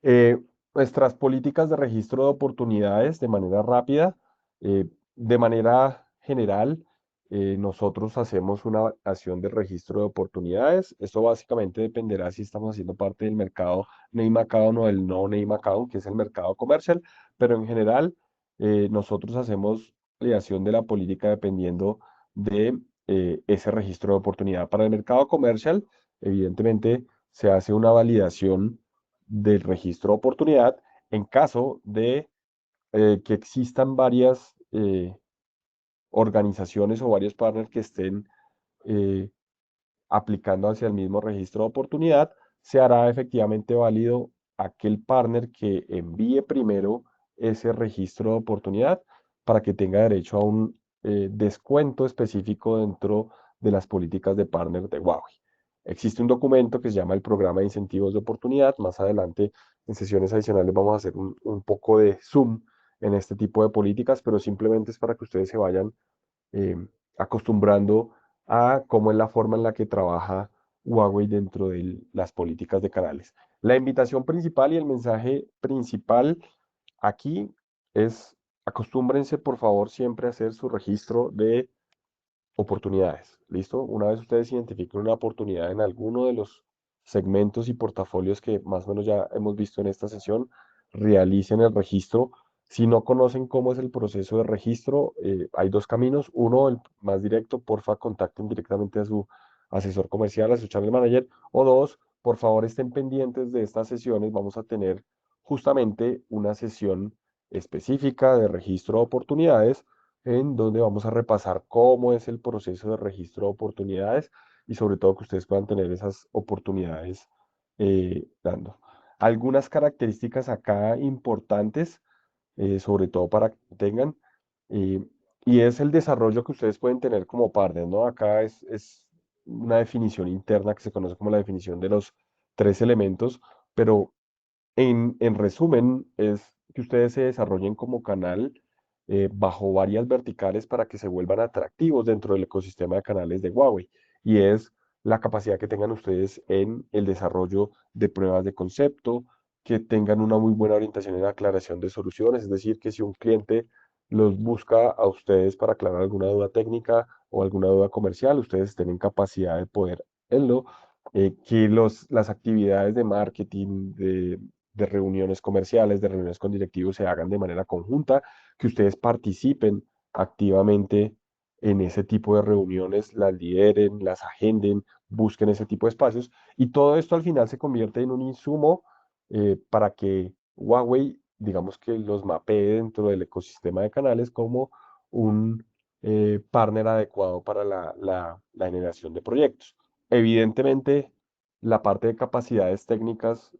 Eh, Nuestras políticas de registro de oportunidades de manera rápida, de manera general, nosotros hacemos una acción de registro de oportunidades. Esto básicamente dependerá si estamos haciendo parte del mercado name account o del no name account, que es el mercado comercial, pero en general nosotros hacemos validación de la política dependiendo de ese registro de oportunidad. Para el mercado comercial, evidentemente, se hace una validación del registro de oportunidad en caso de que existan varias organizaciones o varios partners que estén eh, aplicando hacia el mismo registro de oportunidad, se hará efectivamente válido aquel partner que envíe primero ese registro de oportunidad para que tenga derecho a un descuento específico dentro de las políticas de partner de Huawei. Existe un documento que se llama el Programa de Incentivos de Oportunidad. Más adelante, en sesiones adicionales, vamos a hacer un poco de zoom en este tipo de políticas, pero simplemente es para que ustedes se vayan eh, acostumbrando a cómo es la forma en la que trabaja Huawei dentro de las políticas de canales. La invitación principal y el mensaje principal aquí es acostúmbrense por favor siempre a hacer su registro de oportunidades. ¿Listo? Una vez ustedes identifiquen una oportunidad en alguno de los segmentos y portafolios que más o menos ya hemos visto en esta sesión, realicen el registro. Si no conocen cómo es el proceso de registro, hay dos caminos. Uno, el más directo, porfa, contacten directamente a su asesor comercial, a su channel manager. O dos, por favor, estén pendientes de estas sesiones. Vamos a tener justamente una sesión específica de registro de oportunidades en donde vamos a repasar cómo es el proceso de registro de oportunidades y sobre todo que ustedes puedan tener esas oportunidades dando. Algunas características acá importantes, sobre todo para que tengan, eh, y es el desarrollo que ustedes pueden tener como partner, ¿no? Acá es una definición interna que se conoce como la definición de los tres elementos, pero en resumen, es que ustedes se desarrollen como canal bajo varias verticales para que se vuelvan atractivos dentro del ecosistema de canales de Huawei. Y es la capacidad que tengan ustedes en el desarrollo de pruebas de concepto, que tengan una muy buena orientación en la aclaración de soluciones, es decir, que si un cliente los busca a ustedes para aclarar alguna duda técnica o alguna duda comercial, ustedes estén en capacidad de poder hacerlo, que las actividades de marketing, de reuniones comerciales, de reuniones con directivos se hagan de manera conjunta, que ustedes participen activamente en ese tipo de reuniones, las lideren, las agenden, busquen ese tipo de espacios y todo esto al final se convierte en un insumo para que Huawei, digamos que los mapee dentro del ecosistema de canales como un partner adecuado para la generación de proyectos. Evidentemente, la parte de capacidades técnicas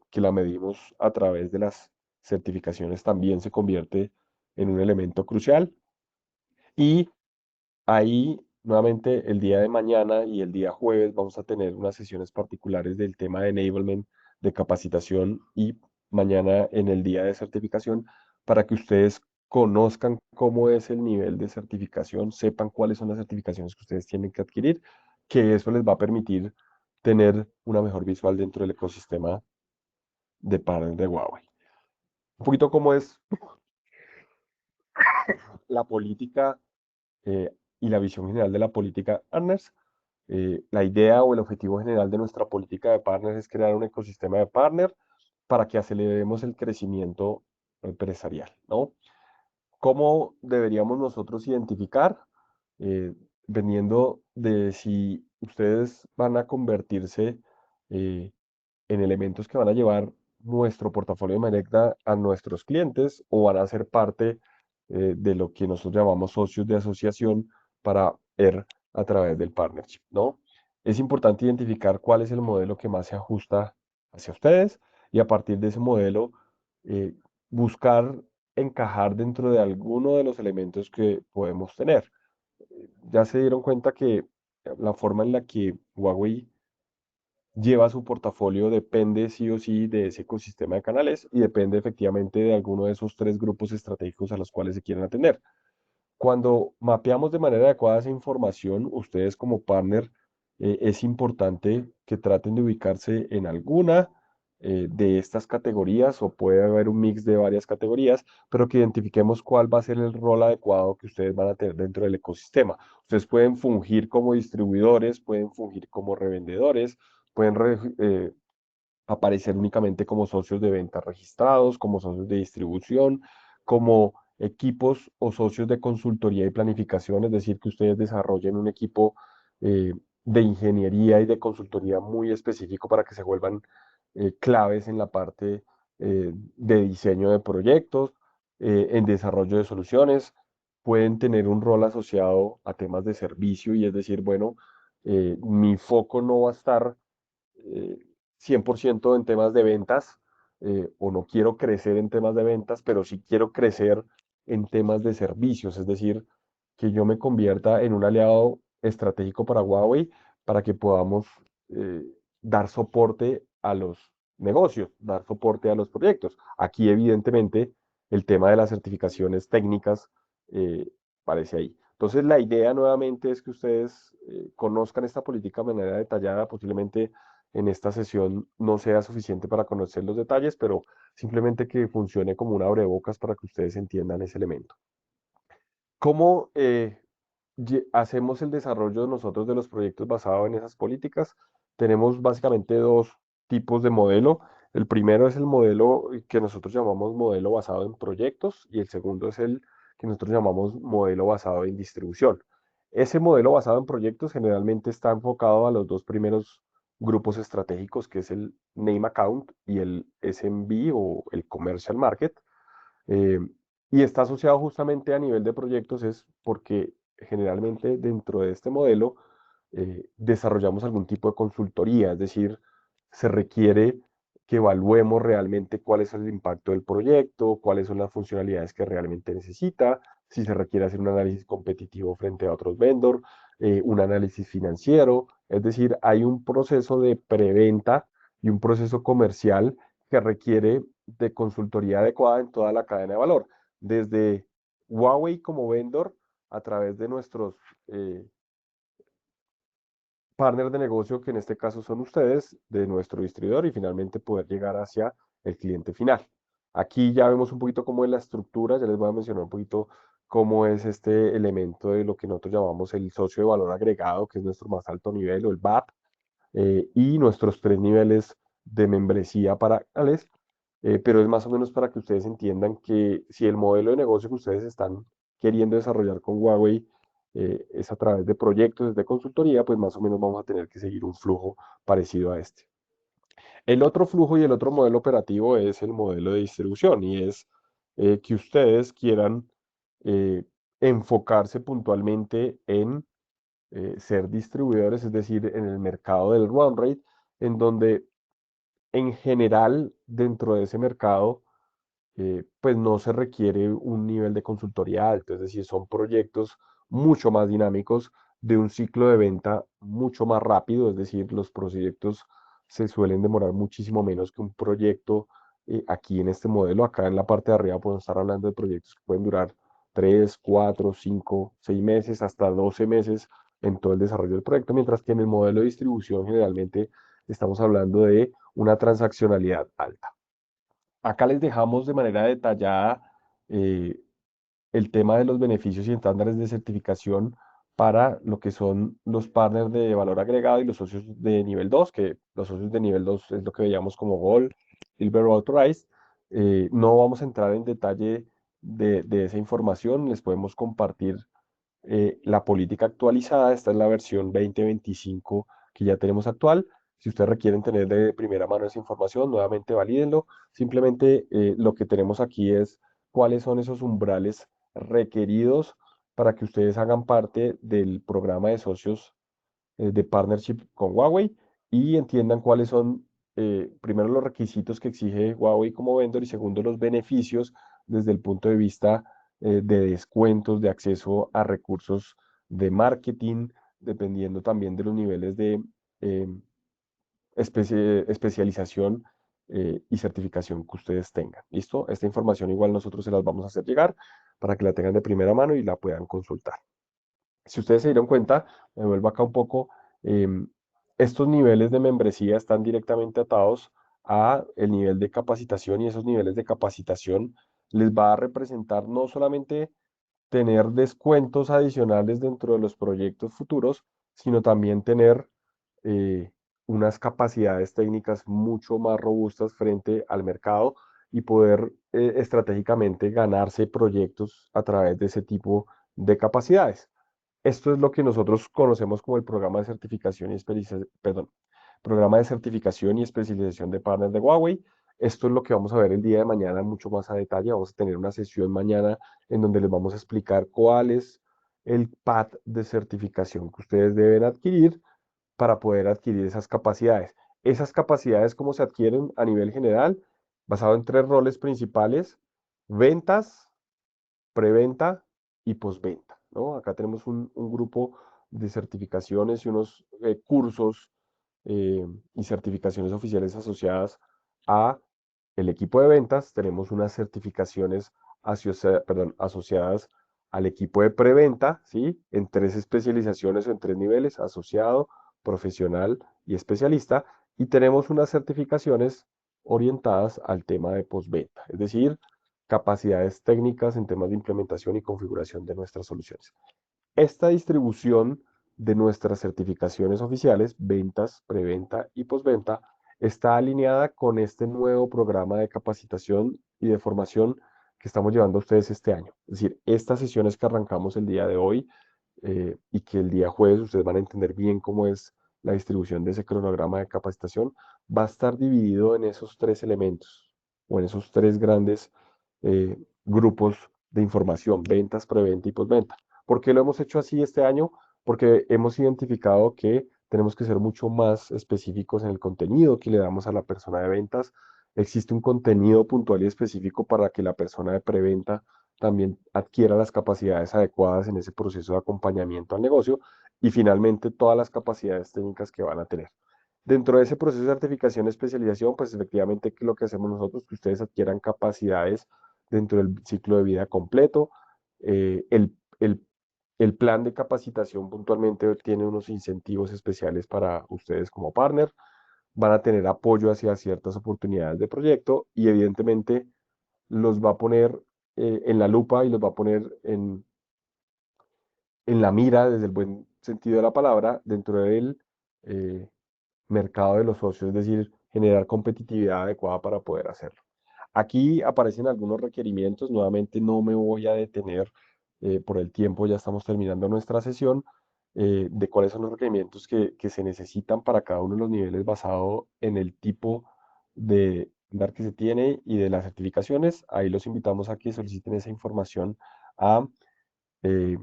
que la medimos a través de las certificaciones también se convierte en un elemento crucial y ahí, nuevamente, el día de mañana y el día jueves vamos a tener unas sesiones particulares del tema de enablement, de capacitación y mañana en el día de certificación para que ustedes conozcan cómo es el nivel de certificación, sepan cuáles son las certificaciones que ustedes tienen que adquirir, que eso les va a permitir tener una mejor visual dentro del ecosistema de partners de Huawei. Un poquito cómo es la política y la visión general de la política partners. La idea o el objetivo general de nuestra política de partners es crear un ecosistema de partners para que aceleremos el crecimiento empresarial, ¿no? ¿Cómo deberíamos nosotros identificar? Dependiendo de si ustedes van a convertirse eh, en elementos que van a llevar nuestro portafolio de Manecta a nuestros clientes o van a ser parte de lo que nosotros llamamos socios de asociación para ver a través del partnership, ¿no? Es importante identificar cuál es el modelo que más se ajusta hacia ustedes y a partir de ese modelo eh, buscar encajar dentro de alguno de los elementos que podemos tener. Ya se dieron cuenta que la forma en la que Huawei lleva su portafolio depende sí o sí de ese ecosistema de canales y depende efectivamente de alguno de esos tres grupos estratégicos a los cuales se quieren atender. Cuando mapeamos de manera adecuada esa información, ustedes como partner, es importante que traten de ubicarse en alguna de estas categorías o puede haber un mix de varias categorías, pero que identifiquemos cuál va a ser el rol adecuado que ustedes van a tener dentro del ecosistema. Ustedes pueden fungir como distribuidores, pueden fungir como revendedores, pueden aparecer únicamente como socios de ventas registrados, como socios de distribución, como equipos o socios de consultoría y planificación, es decir, que ustedes desarrollen un equipo eh, de ingeniería y de consultoría muy específico para que se vuelvan claves en la parte de diseño de proyectos, en desarrollo de soluciones. Pueden tener un rol asociado a temas de servicio y es decir, bueno, mi foco no va a estar eh, 100% en temas de ventas, o no quiero crecer en temas de ventas, pero sí quiero crecer en temas de servicios, es decir, que yo me convierta en un aliado estratégico para Huawei para que podamos eh, dar soporte a los negocios, dar soporte a los proyectos. Aquí, evidentemente, el tema de las certificaciones técnicas aparece ahí. Entonces, la idea nuevamente es que ustedes conozcan esta política de manera detallada, posiblemente en esta sesión no sea suficiente para conocer los detalles, pero simplemente que funcione como un abrebocas para que ustedes entiendan ese elemento. ¿Cómo hacemos el desarrollo nosotros de los proyectos basado en esas políticas? Tenemos básicamente dos tipos de modelo. El primero es el modelo que nosotros llamamos modelo basado en proyectos y el segundo es el que nosotros llamamos modelo basado en distribución. Ese modelo basado en proyectos generalmente está enfocado a los dos primeros grupos estratégicos, que es el Name Account y el SMB o el Commercial Market. Eh, y está asociado justamente a nivel de proyectos, es porque generalmente dentro de este modelo desarrollamos algún tipo de consultoría, es decir, se requiere que evaluemos realmente cuál es el impacto del proyecto, cuáles son las funcionalidades que realmente necesita, si se requiere hacer un análisis competitivo frente a otros vendors, un análisis financiero, es decir, hay un proceso de preventa y un proceso comercial que requiere de consultoría adecuada en toda la cadena de valor, desde Huawei como vendor a través de nuestros partners de negocio, que en este caso son ustedes, de nuestro distribuidor y finalmente poder llegar hacia el cliente final. Aquí ya vemos un poquito cómo es la estructura, ya les voy a mencionar un poquito cómo es este elemento de lo que nosotros llamamos el socio de valor agregado, que es nuestro más alto nivel, o el VAP, y nuestros tres niveles de membresía para canales, pero es más o menos para que ustedes entiendan que si el modelo de negocio que ustedes están queriendo desarrollar con Huawei es a través de proyectos de consultoría, pues más o menos vamos a tener que seguir un flujo parecido a este. El otro flujo y el otro modelo operativo es el modelo de distribución y es que ustedes quieran eh, enfocarse puntualmente en ser distribuidores, es decir, en el mercado del run rate, en donde en general dentro de ese mercado pues no se requiere un nivel de consultoría alto, es decir, son proyectos mucho más dinámicos de un ciclo de venta mucho más rápido, es decir, los proyectos se suelen demorar muchísimo menos que un proyecto aquí en este modelo. Acá en la parte de arriba podemos estar hablando de proyectos que pueden durar 3, 4, 5, 6 meses, hasta 12 meses en todo el desarrollo del proyecto, mientras que en el modelo de distribución generalmente estamos hablando de una transaccionalidad alta. Acá les dejamos de manera detallada eh, el tema de los beneficios y estándares de certificación para lo que son los partners de valor agregado y los socios de nivel 2, que los socios de nivel 2 es lo que veíamos como Gold, Silver o Authorized. No vamos a entrar en detalle de esa información, les podemos compartir la política actualizada. Esta es la versión 2025 que ya tenemos actual. Si ustedes requieren tener de primera mano esa información, nuevamente valídenlo. Simplemente lo que tenemos aquí es cuáles son esos umbrales requeridos para que ustedes hagan parte del programa de socios de partnership con Huawei y entiendan cuáles son, primero, los requisitos que exige Huawei como vendor y segundo, los beneficios desde el punto de vista de descuentos, de acceso a recursos de marketing, dependiendo también de los niveles de eh, especialización y certificación que ustedes tengan. ¿Listo? Esta información igual nosotros se las vamos a hacer llegar para que la tengan de primera mano y la puedan consultar. Si ustedes se dieron cuenta, me vuelvo acá un poco, em, estos niveles de membresía están directamente atados a el nivel de capacitación y esos niveles de capacitación les va a representar no solamente tener descuentos adicionales dentro de los proyectos futuros, sino también tener eh, unas capacidades técnicas mucho más robustas frente al mercado y poder estratégicamente ganarse proyectos a través de ese tipo de capacidades. Esto es lo que nosotros conocemos como el programa de certificación y perdón, programa de certificación y especialización de partners de Huawei. Esto es lo que vamos a ver el día de mañana mucho más a detalle. Vamos a tener una sesión mañana en donde les vamos a explicar cuál es el path de certificación que ustedes deben adquirir para poder adquirir esas capacidades. Esas capacidades, ¿cómo se adquieren a nivel general? Basado en tres roles principales: ventas, preventa y postventa, ¿no? Acá tenemos un grupo de certificaciones y unos cursos y certificaciones oficiales asociadas a el equipo de ventas. Tenemos unas certificaciones asociadas al equipo de preventa, ¿sí? En tres especializaciones o en tres niveles: asociado, profesional y especialista. Y tenemos unas certificaciones orientadas al tema de postventa, es decir, capacidades técnicas en temas de implementación y configuración de nuestras soluciones. Esta distribución de nuestras certificaciones oficiales, ventas, preventa y postventa, está alineada con este nuevo programa de capacitación y de formación que estamos llevando a ustedes este año. Es decir, estas sesiones que arrancamos el día de hoy y que el día jueves ustedes van a entender bien cómo es la distribución de ese cronograma de capacitación, va a estar dividido en esos tres elementos o en esos tres grandes grupos de información: ventas, preventa y postventa. ¿Por qué lo hemos hecho así este año? Porque hemos identificado que tenemos que ser mucho más específicos en el contenido que le damos a la persona de ventas. Existe un contenido puntual y específico para que la persona de preventa también adquiera las capacidades adecuadas en ese proceso de acompañamiento al negocio y finalmente todas las capacidades técnicas que van a tener. Dentro de ese proceso de certificación y especialización, pues efectivamente lo que hacemos nosotros es que ustedes adquieran capacidades dentro del ciclo de vida completo. Eh, el, el, el plan de capacitación puntualmente tiene unos incentivos especiales para ustedes como partner. van a tener apoyo hacia ciertas oportunidades de proyecto y evidentemente los va a poner en la lupa y los va a poner en la mira, desde el buen sentido de la palabra, dentro del eh, mercado de los socios, es decir, generar competitividad adecuada para poder hacerlo. Aquí aparecen algunos requerimientos, nuevamente no me voy a detener por el tiempo, ya estamos terminando nuestra sesión, de cuáles son los requerimientos que se necesitan para cada uno de los niveles basado en el tipo de dar que se tiene y de las certificaciones. Ahí los invitamos a que soliciten esa información a eh,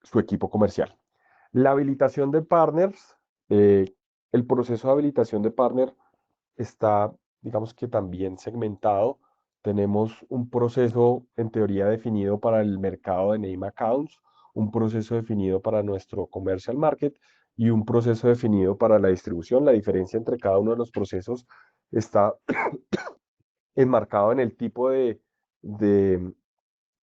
su equipo comercial. La habilitación de partners, eh, el proceso de habilitación de partner está, digamos que también segmentado. Tenemos un proceso en teoría definido para el mercado de name accounts, un proceso definido para nuestro commercial market y un proceso definido para la distribución. La diferencia entre cada uno de los procesos está enmarcado en el tipo de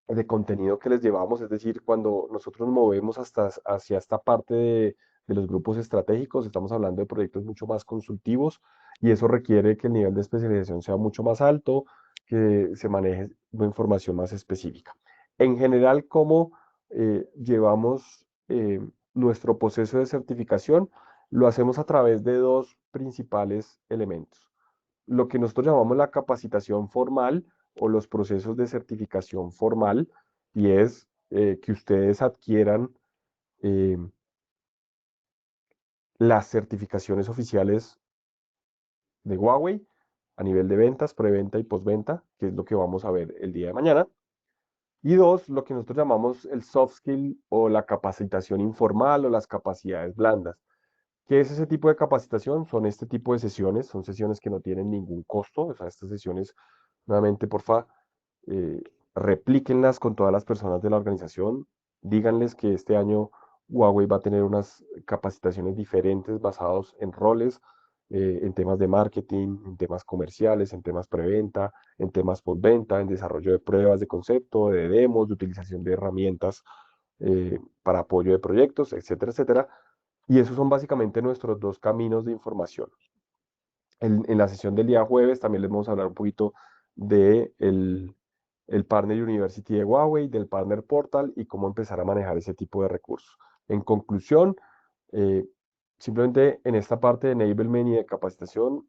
de contenido que les llevamos, es decir, cuando nosotros nos movemos hacia esta parte de los grupos estratégicos, estamos hablando de proyectos mucho más consultivos y eso requiere que el nivel de especialización sea mucho más alto, que se maneje una información más específica. En general, ¿cómo llevamos nuestro proceso de certificación? Lo hacemos a través de dos principales elementos: lo que nosotros llamamos la capacitación formal o los procesos de certificación formal, y es que ustedes adquieran eh, las certificaciones oficiales de Huawei a nivel de ventas, preventa y postventa, que es lo que vamos a ver el día de mañana. Y dos, lo que nosotros llamamos el soft skill o la capacitación informal o las capacidades blandas. ¿Qué es ese tipo de capacitación? Son este tipo de sesiones, son sesiones que no tienen ningún costo, o sea, estas sesiones, nuevamente, porfa, eh, replíquenlas con todas las personas de la organización, díganles que este año Huawei va a tener unas capacitaciones diferentes basados en roles, en temas de marketing, en temas comerciales, en temas preventa, en temas postventa, en desarrollo de pruebas de concepto, de demos, de utilización de herramientas para apoyo de proyectos, etcétera, etcétera. Y esos son básicamente nuestros dos caminos de información. En la sesión del día jueves también les vamos a hablar un poquito de el Partner University de Huawei, del Partner Portal y cómo empezar a manejar ese tipo de recursos. En conclusión, eh, simplemente en esta parte de enablement y de capacitación,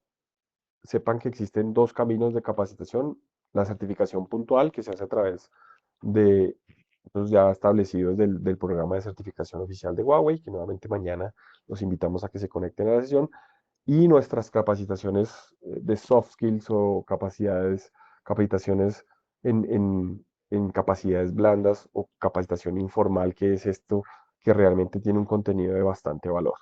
sepan que existen dos caminos de capacitación: la certificación puntual, que se hace a través de los ya establecidos del programa de certificación oficial de Huawei, que nuevamente mañana los invitamos a que se conecten a la sesión, y nuestras capacitaciones de soft skills o capacitaciones en capacidades blandas o capacitación informal, que es esto que realmente tiene un contenido de bastante valor.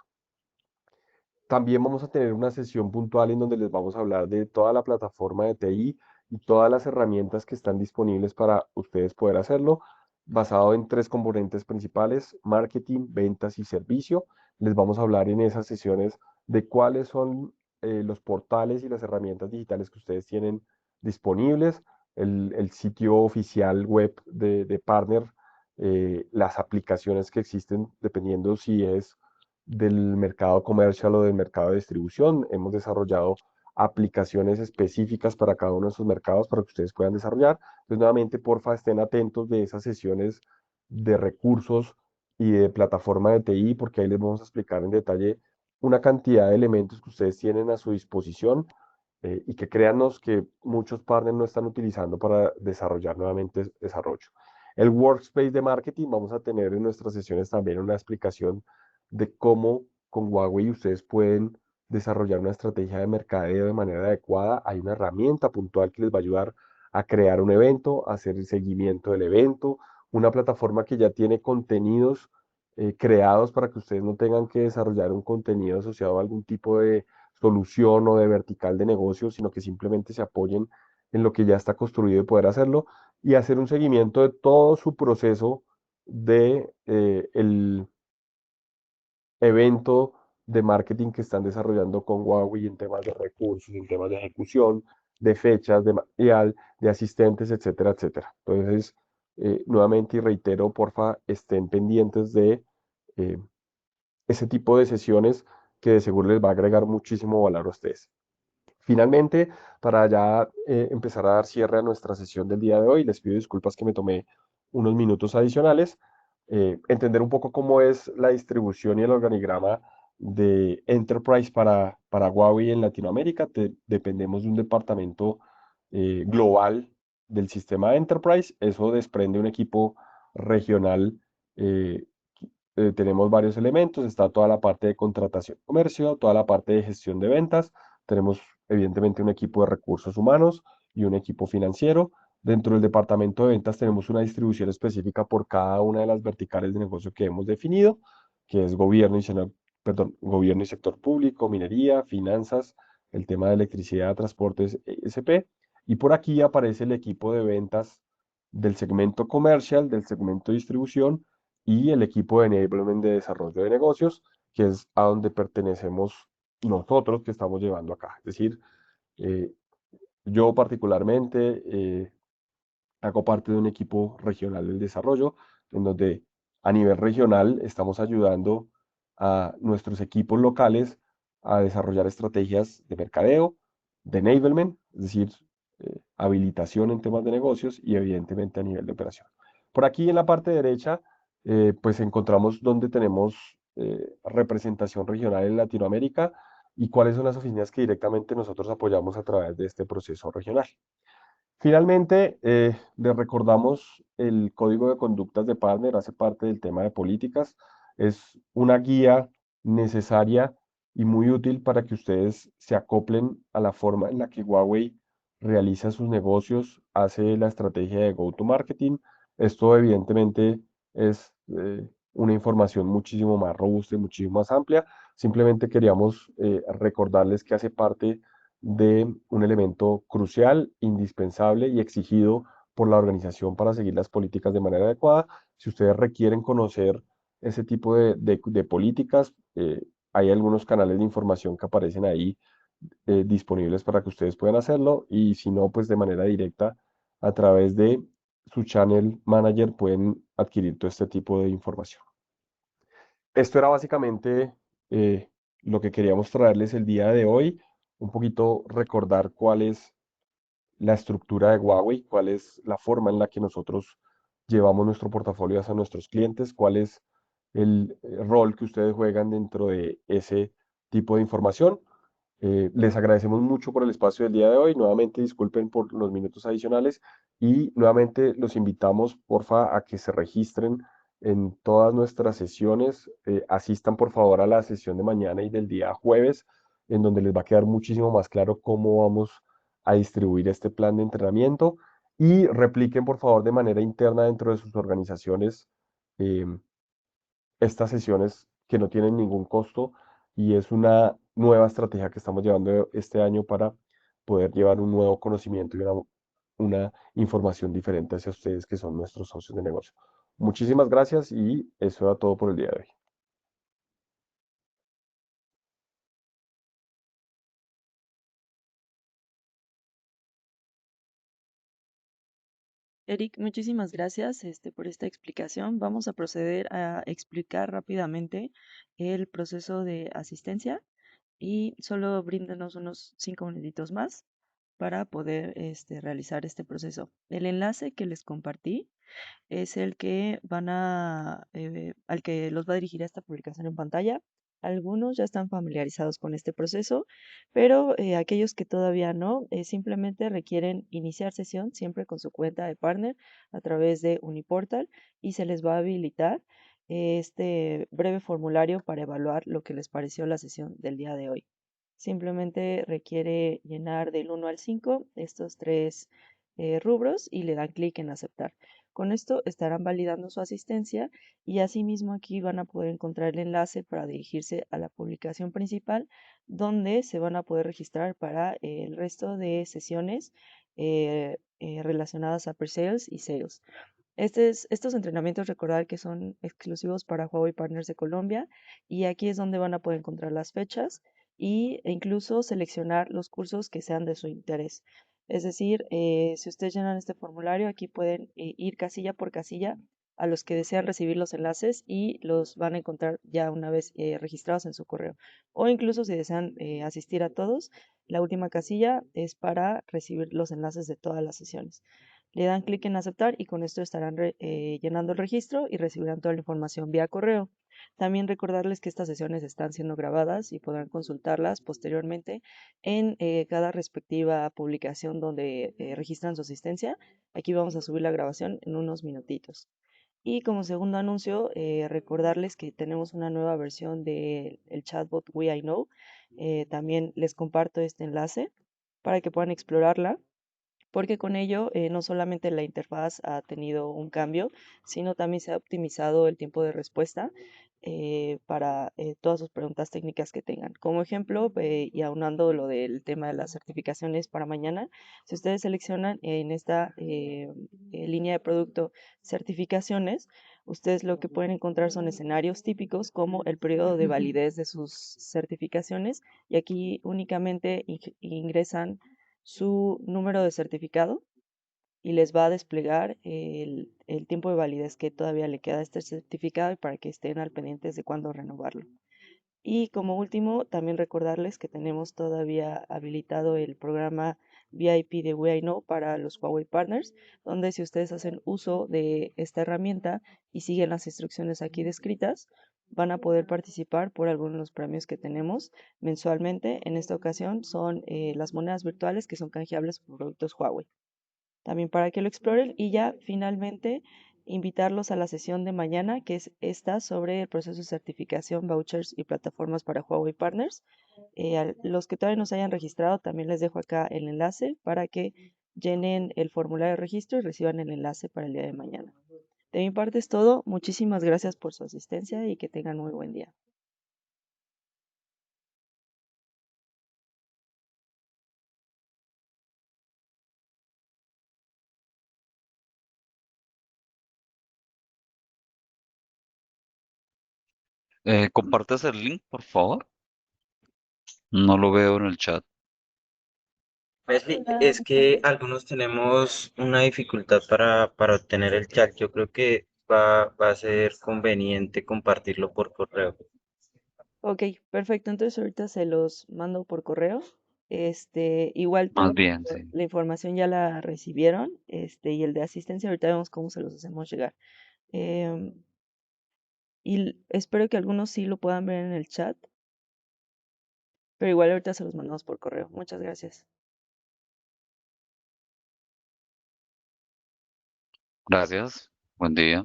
También vamos a tener una sesión puntual en donde les vamos a hablar de toda la plataforma de TI y todas las herramientas que están disponibles para ustedes poder hacerlo, basado en tres componentes principales: marketing, ventas y servicio. Les vamos a hablar en esas sesiones de cuáles son los portales y las herramientas digitales que ustedes tienen disponibles, el sitio oficial web de Partner, las aplicaciones que existen dependiendo si es del mercado comercial o del mercado de distribución. Hemos desarrollado aplicaciones específicas para cada uno de esos mercados para que ustedes puedan desarrollar. Entonces, nuevamente, porfa, estén atentos de esas sesiones de recursos y de plataforma de TI, porque ahí les vamos a explicar en detalle una cantidad de elementos que ustedes tienen a su disposición y que créannos que muchos partners no están utilizando para desarrollar nuevamente desarrollo. El workspace de marketing, vamos a tener en nuestras sesiones también una explicación de cómo con Huawei ustedes pueden desarrollar una estrategia de mercadeo de manera adecuada. Hay una herramienta puntual que les va a ayudar a crear un evento, a hacer el seguimiento del evento, una plataforma que ya tiene contenidos creados para que ustedes no tengan que desarrollar un contenido asociado a algún tipo de solución o de vertical de negocio, sino que simplemente se apoyen en lo que ya está construido y poder hacerlo y hacer un seguimiento de todo su proceso de el evento de marketing que están desarrollando con Huawei en temas de recursos, en temas de ejecución, de fechas, de material, de asistentes, etcétera, etcétera. Entonces, nuevamente y reitero, porfa, estén pendientes de eh, ese tipo de sesiones que de seguro les va a agregar muchísimo valor a ustedes. Finalmente, para ya empezar a dar cierre a nuestra sesión del día de hoy, les pido disculpas que me tomé unos minutos adicionales, entender un poco cómo es la distribución y el organigrama de Enterprise para Huawei en Latinoamérica. Dependemos de un departamento global del sistema Enterprise. Eso desprende un equipo regional. eh, Tenemos varios elementos. Está toda la parte de contratación y comercio, toda la parte de gestión de ventas. Tenemos evidentemente un equipo de recursos humanos y un equipo financiero. Dentro del departamento de ventas tenemos una distribución específica por cada una de las verticales de negocio que hemos definido, que es gobierno y sector público, minería, finanzas, el tema de electricidad, transportes, ESP. Y por aquí aparece el equipo de ventas del segmento comercial, del segmento de distribución y el equipo de enablement de desarrollo de negocios, que es a donde pertenecemos nosotros que estamos llevando acá. Es decir, eh, yo particularmente hago parte de un equipo regional del desarrollo, en donde a nivel regional estamos ayudando a nuestros equipos locales a desarrollar estrategias de mercadeo, de enablement, es decir, habilitación en temas de negocios y evidentemente a nivel de operación. Por aquí en la parte derecha, pues encontramos donde tenemos representación regional en Latinoamérica y cuáles son las oficinas que directamente nosotros apoyamos a través de este proceso regional. Finalmente, les recordamos el código de conductas de partner, hace parte del tema de políticas. Es una guía necesaria y muy útil para que ustedes se acoplen a la forma en la que Huawei realiza sus negocios, hace la estrategia de go-to-marketing. Esto evidentemente es una información muchísimo más robusta y muchísimo más amplia. Simplemente queríamos recordarles que hace parte de un elemento crucial, indispensable y exigido por la organización para seguir las políticas de manera adecuada. Si ustedes requieren conocer ese tipo de políticas, hay algunos canales de información que aparecen ahí disponibles para que ustedes puedan hacerlo y si no, pues de manera directa a través de su channel manager pueden adquirir todo este tipo de información. Esto era básicamente eh, lo que queríamos traerles el día de hoy, un poquito recordar cuál es la estructura de Huawei, cuál es la forma en la que nosotros llevamos nuestro portafolio hacia nuestros clientes, cuál es el rol que ustedes juegan dentro de ese tipo de información. Les agradecemos mucho por el espacio del día de hoy. Nuevamente disculpen por los minutos adicionales y nuevamente los invitamos, porfa, a que se registren en todas nuestras sesiones. Asistan, por favor, a la sesión de mañana y del día jueves, en donde les va a quedar muchísimo más claro cómo vamos a distribuir este plan de entrenamiento y repliquen, por favor, de manera interna dentro de sus organizaciones eh, estas sesiones que no tienen ningún costo y es una nueva estrategia que estamos llevando este año para poder llevar un nuevo conocimiento y una información diferente hacia ustedes que son nuestros socios de negocio. Muchísimas gracias y eso era todo por el día de hoy.
Eric, muchísimas gracias, por esta explicación. Vamos a proceder a explicar rápidamente el proceso de asistencia y solo bríndanos unos 5 minutitos más para poder realizar este proceso. El enlace que les compartí es el que al que los va a dirigir a esta publicación en pantalla. Algunos ya están familiarizados con este proceso, pero aquellos que todavía no, simplemente requieren iniciar sesión siempre con su cuenta de partner a través de Uniportal y se les va a habilitar este breve formulario para evaluar lo que les pareció la sesión del día de hoy. Simplemente requiere llenar del 1 al 5 estos tres rubros y le dan clic en aceptar. Con esto estarán validando su asistencia y asimismo aquí van a poder encontrar el enlace para dirigirse a la publicación principal donde se van a poder registrar para el resto de sesiones relacionadas a pre-sales y sales. Estos entrenamientos recordar que son exclusivos para Huawei Partners de Colombia y aquí es donde van a poder encontrar las fechas e incluso seleccionar los cursos que sean de su interés. Es decir, si ustedes llenan este formulario, aquí pueden ir casilla por casilla a los que desean recibir los enlaces y los van a encontrar ya una vez registrados en su correo. O incluso si desean asistir a todos, la última casilla es para recibir los enlaces de todas las sesiones. Le dan clic en aceptar y con esto estarán llenando el registro y recibirán toda la información vía correo. También recordarles que estas sesiones están siendo grabadas y podrán consultarlas posteriormente en cada respectiva publicación donde registran su asistencia. Aquí vamos a subir la grabación en unos minutitos. Y como segundo anuncio, recordarles que tenemos una nueva versión del chatbot We I Know. También les comparto este enlace para que puedan explorarla porque con ello no solamente la interfaz ha tenido un cambio, sino también se ha optimizado el tiempo de respuesta para todas sus preguntas técnicas que tengan. Como ejemplo, y aunando lo del tema de las certificaciones para mañana, si ustedes seleccionan en esta línea de producto certificaciones, ustedes lo que pueden encontrar son escenarios típicos como el periodo de validez de sus certificaciones y aquí únicamente ingresan su número de certificado y les va a desplegar el tiempo de validez que todavía le queda a este certificado y para que estén al pendientes de cuándo renovarlo. Y como último, también recordarles que tenemos todavía habilitado el programa VIP de We I Know para los Huawei Partners, donde si ustedes hacen uso de esta herramienta y siguen las instrucciones aquí descritas, van a poder participar por algunos de los premios que tenemos mensualmente. En esta ocasión son las monedas virtuales que son canjeables por productos Huawei también para que lo exploren y ya finalmente invitarlos a la sesión de mañana, que es esta sobre el proceso de certificación, vouchers y plataformas para Huawei Partners. A los que todavía no se hayan registrado, también les dejo acá el enlace para que llenen el formulario de registro y reciban el enlace para el día de mañana. De mi parte es todo. Muchísimas gracias por su asistencia y que tengan muy buen día.
¿Compartes el link, por favor? No lo veo en el chat.
Leslie, es que algunos tenemos una dificultad para obtener el chat. Yo creo que va a ser conveniente compartirlo por correo.
Ok, perfecto. Entonces ahorita se los mando por correo. Igual
Más
toda
bien, sí.
la información ya la recibieron, y el de asistencia ahorita vemos cómo se los hacemos llegar. Em, espero que algunos sí lo puedan ver en el chat, pero igual ahorita se los mandamos por correo. Muchas gracias.
Gracias. Buen día.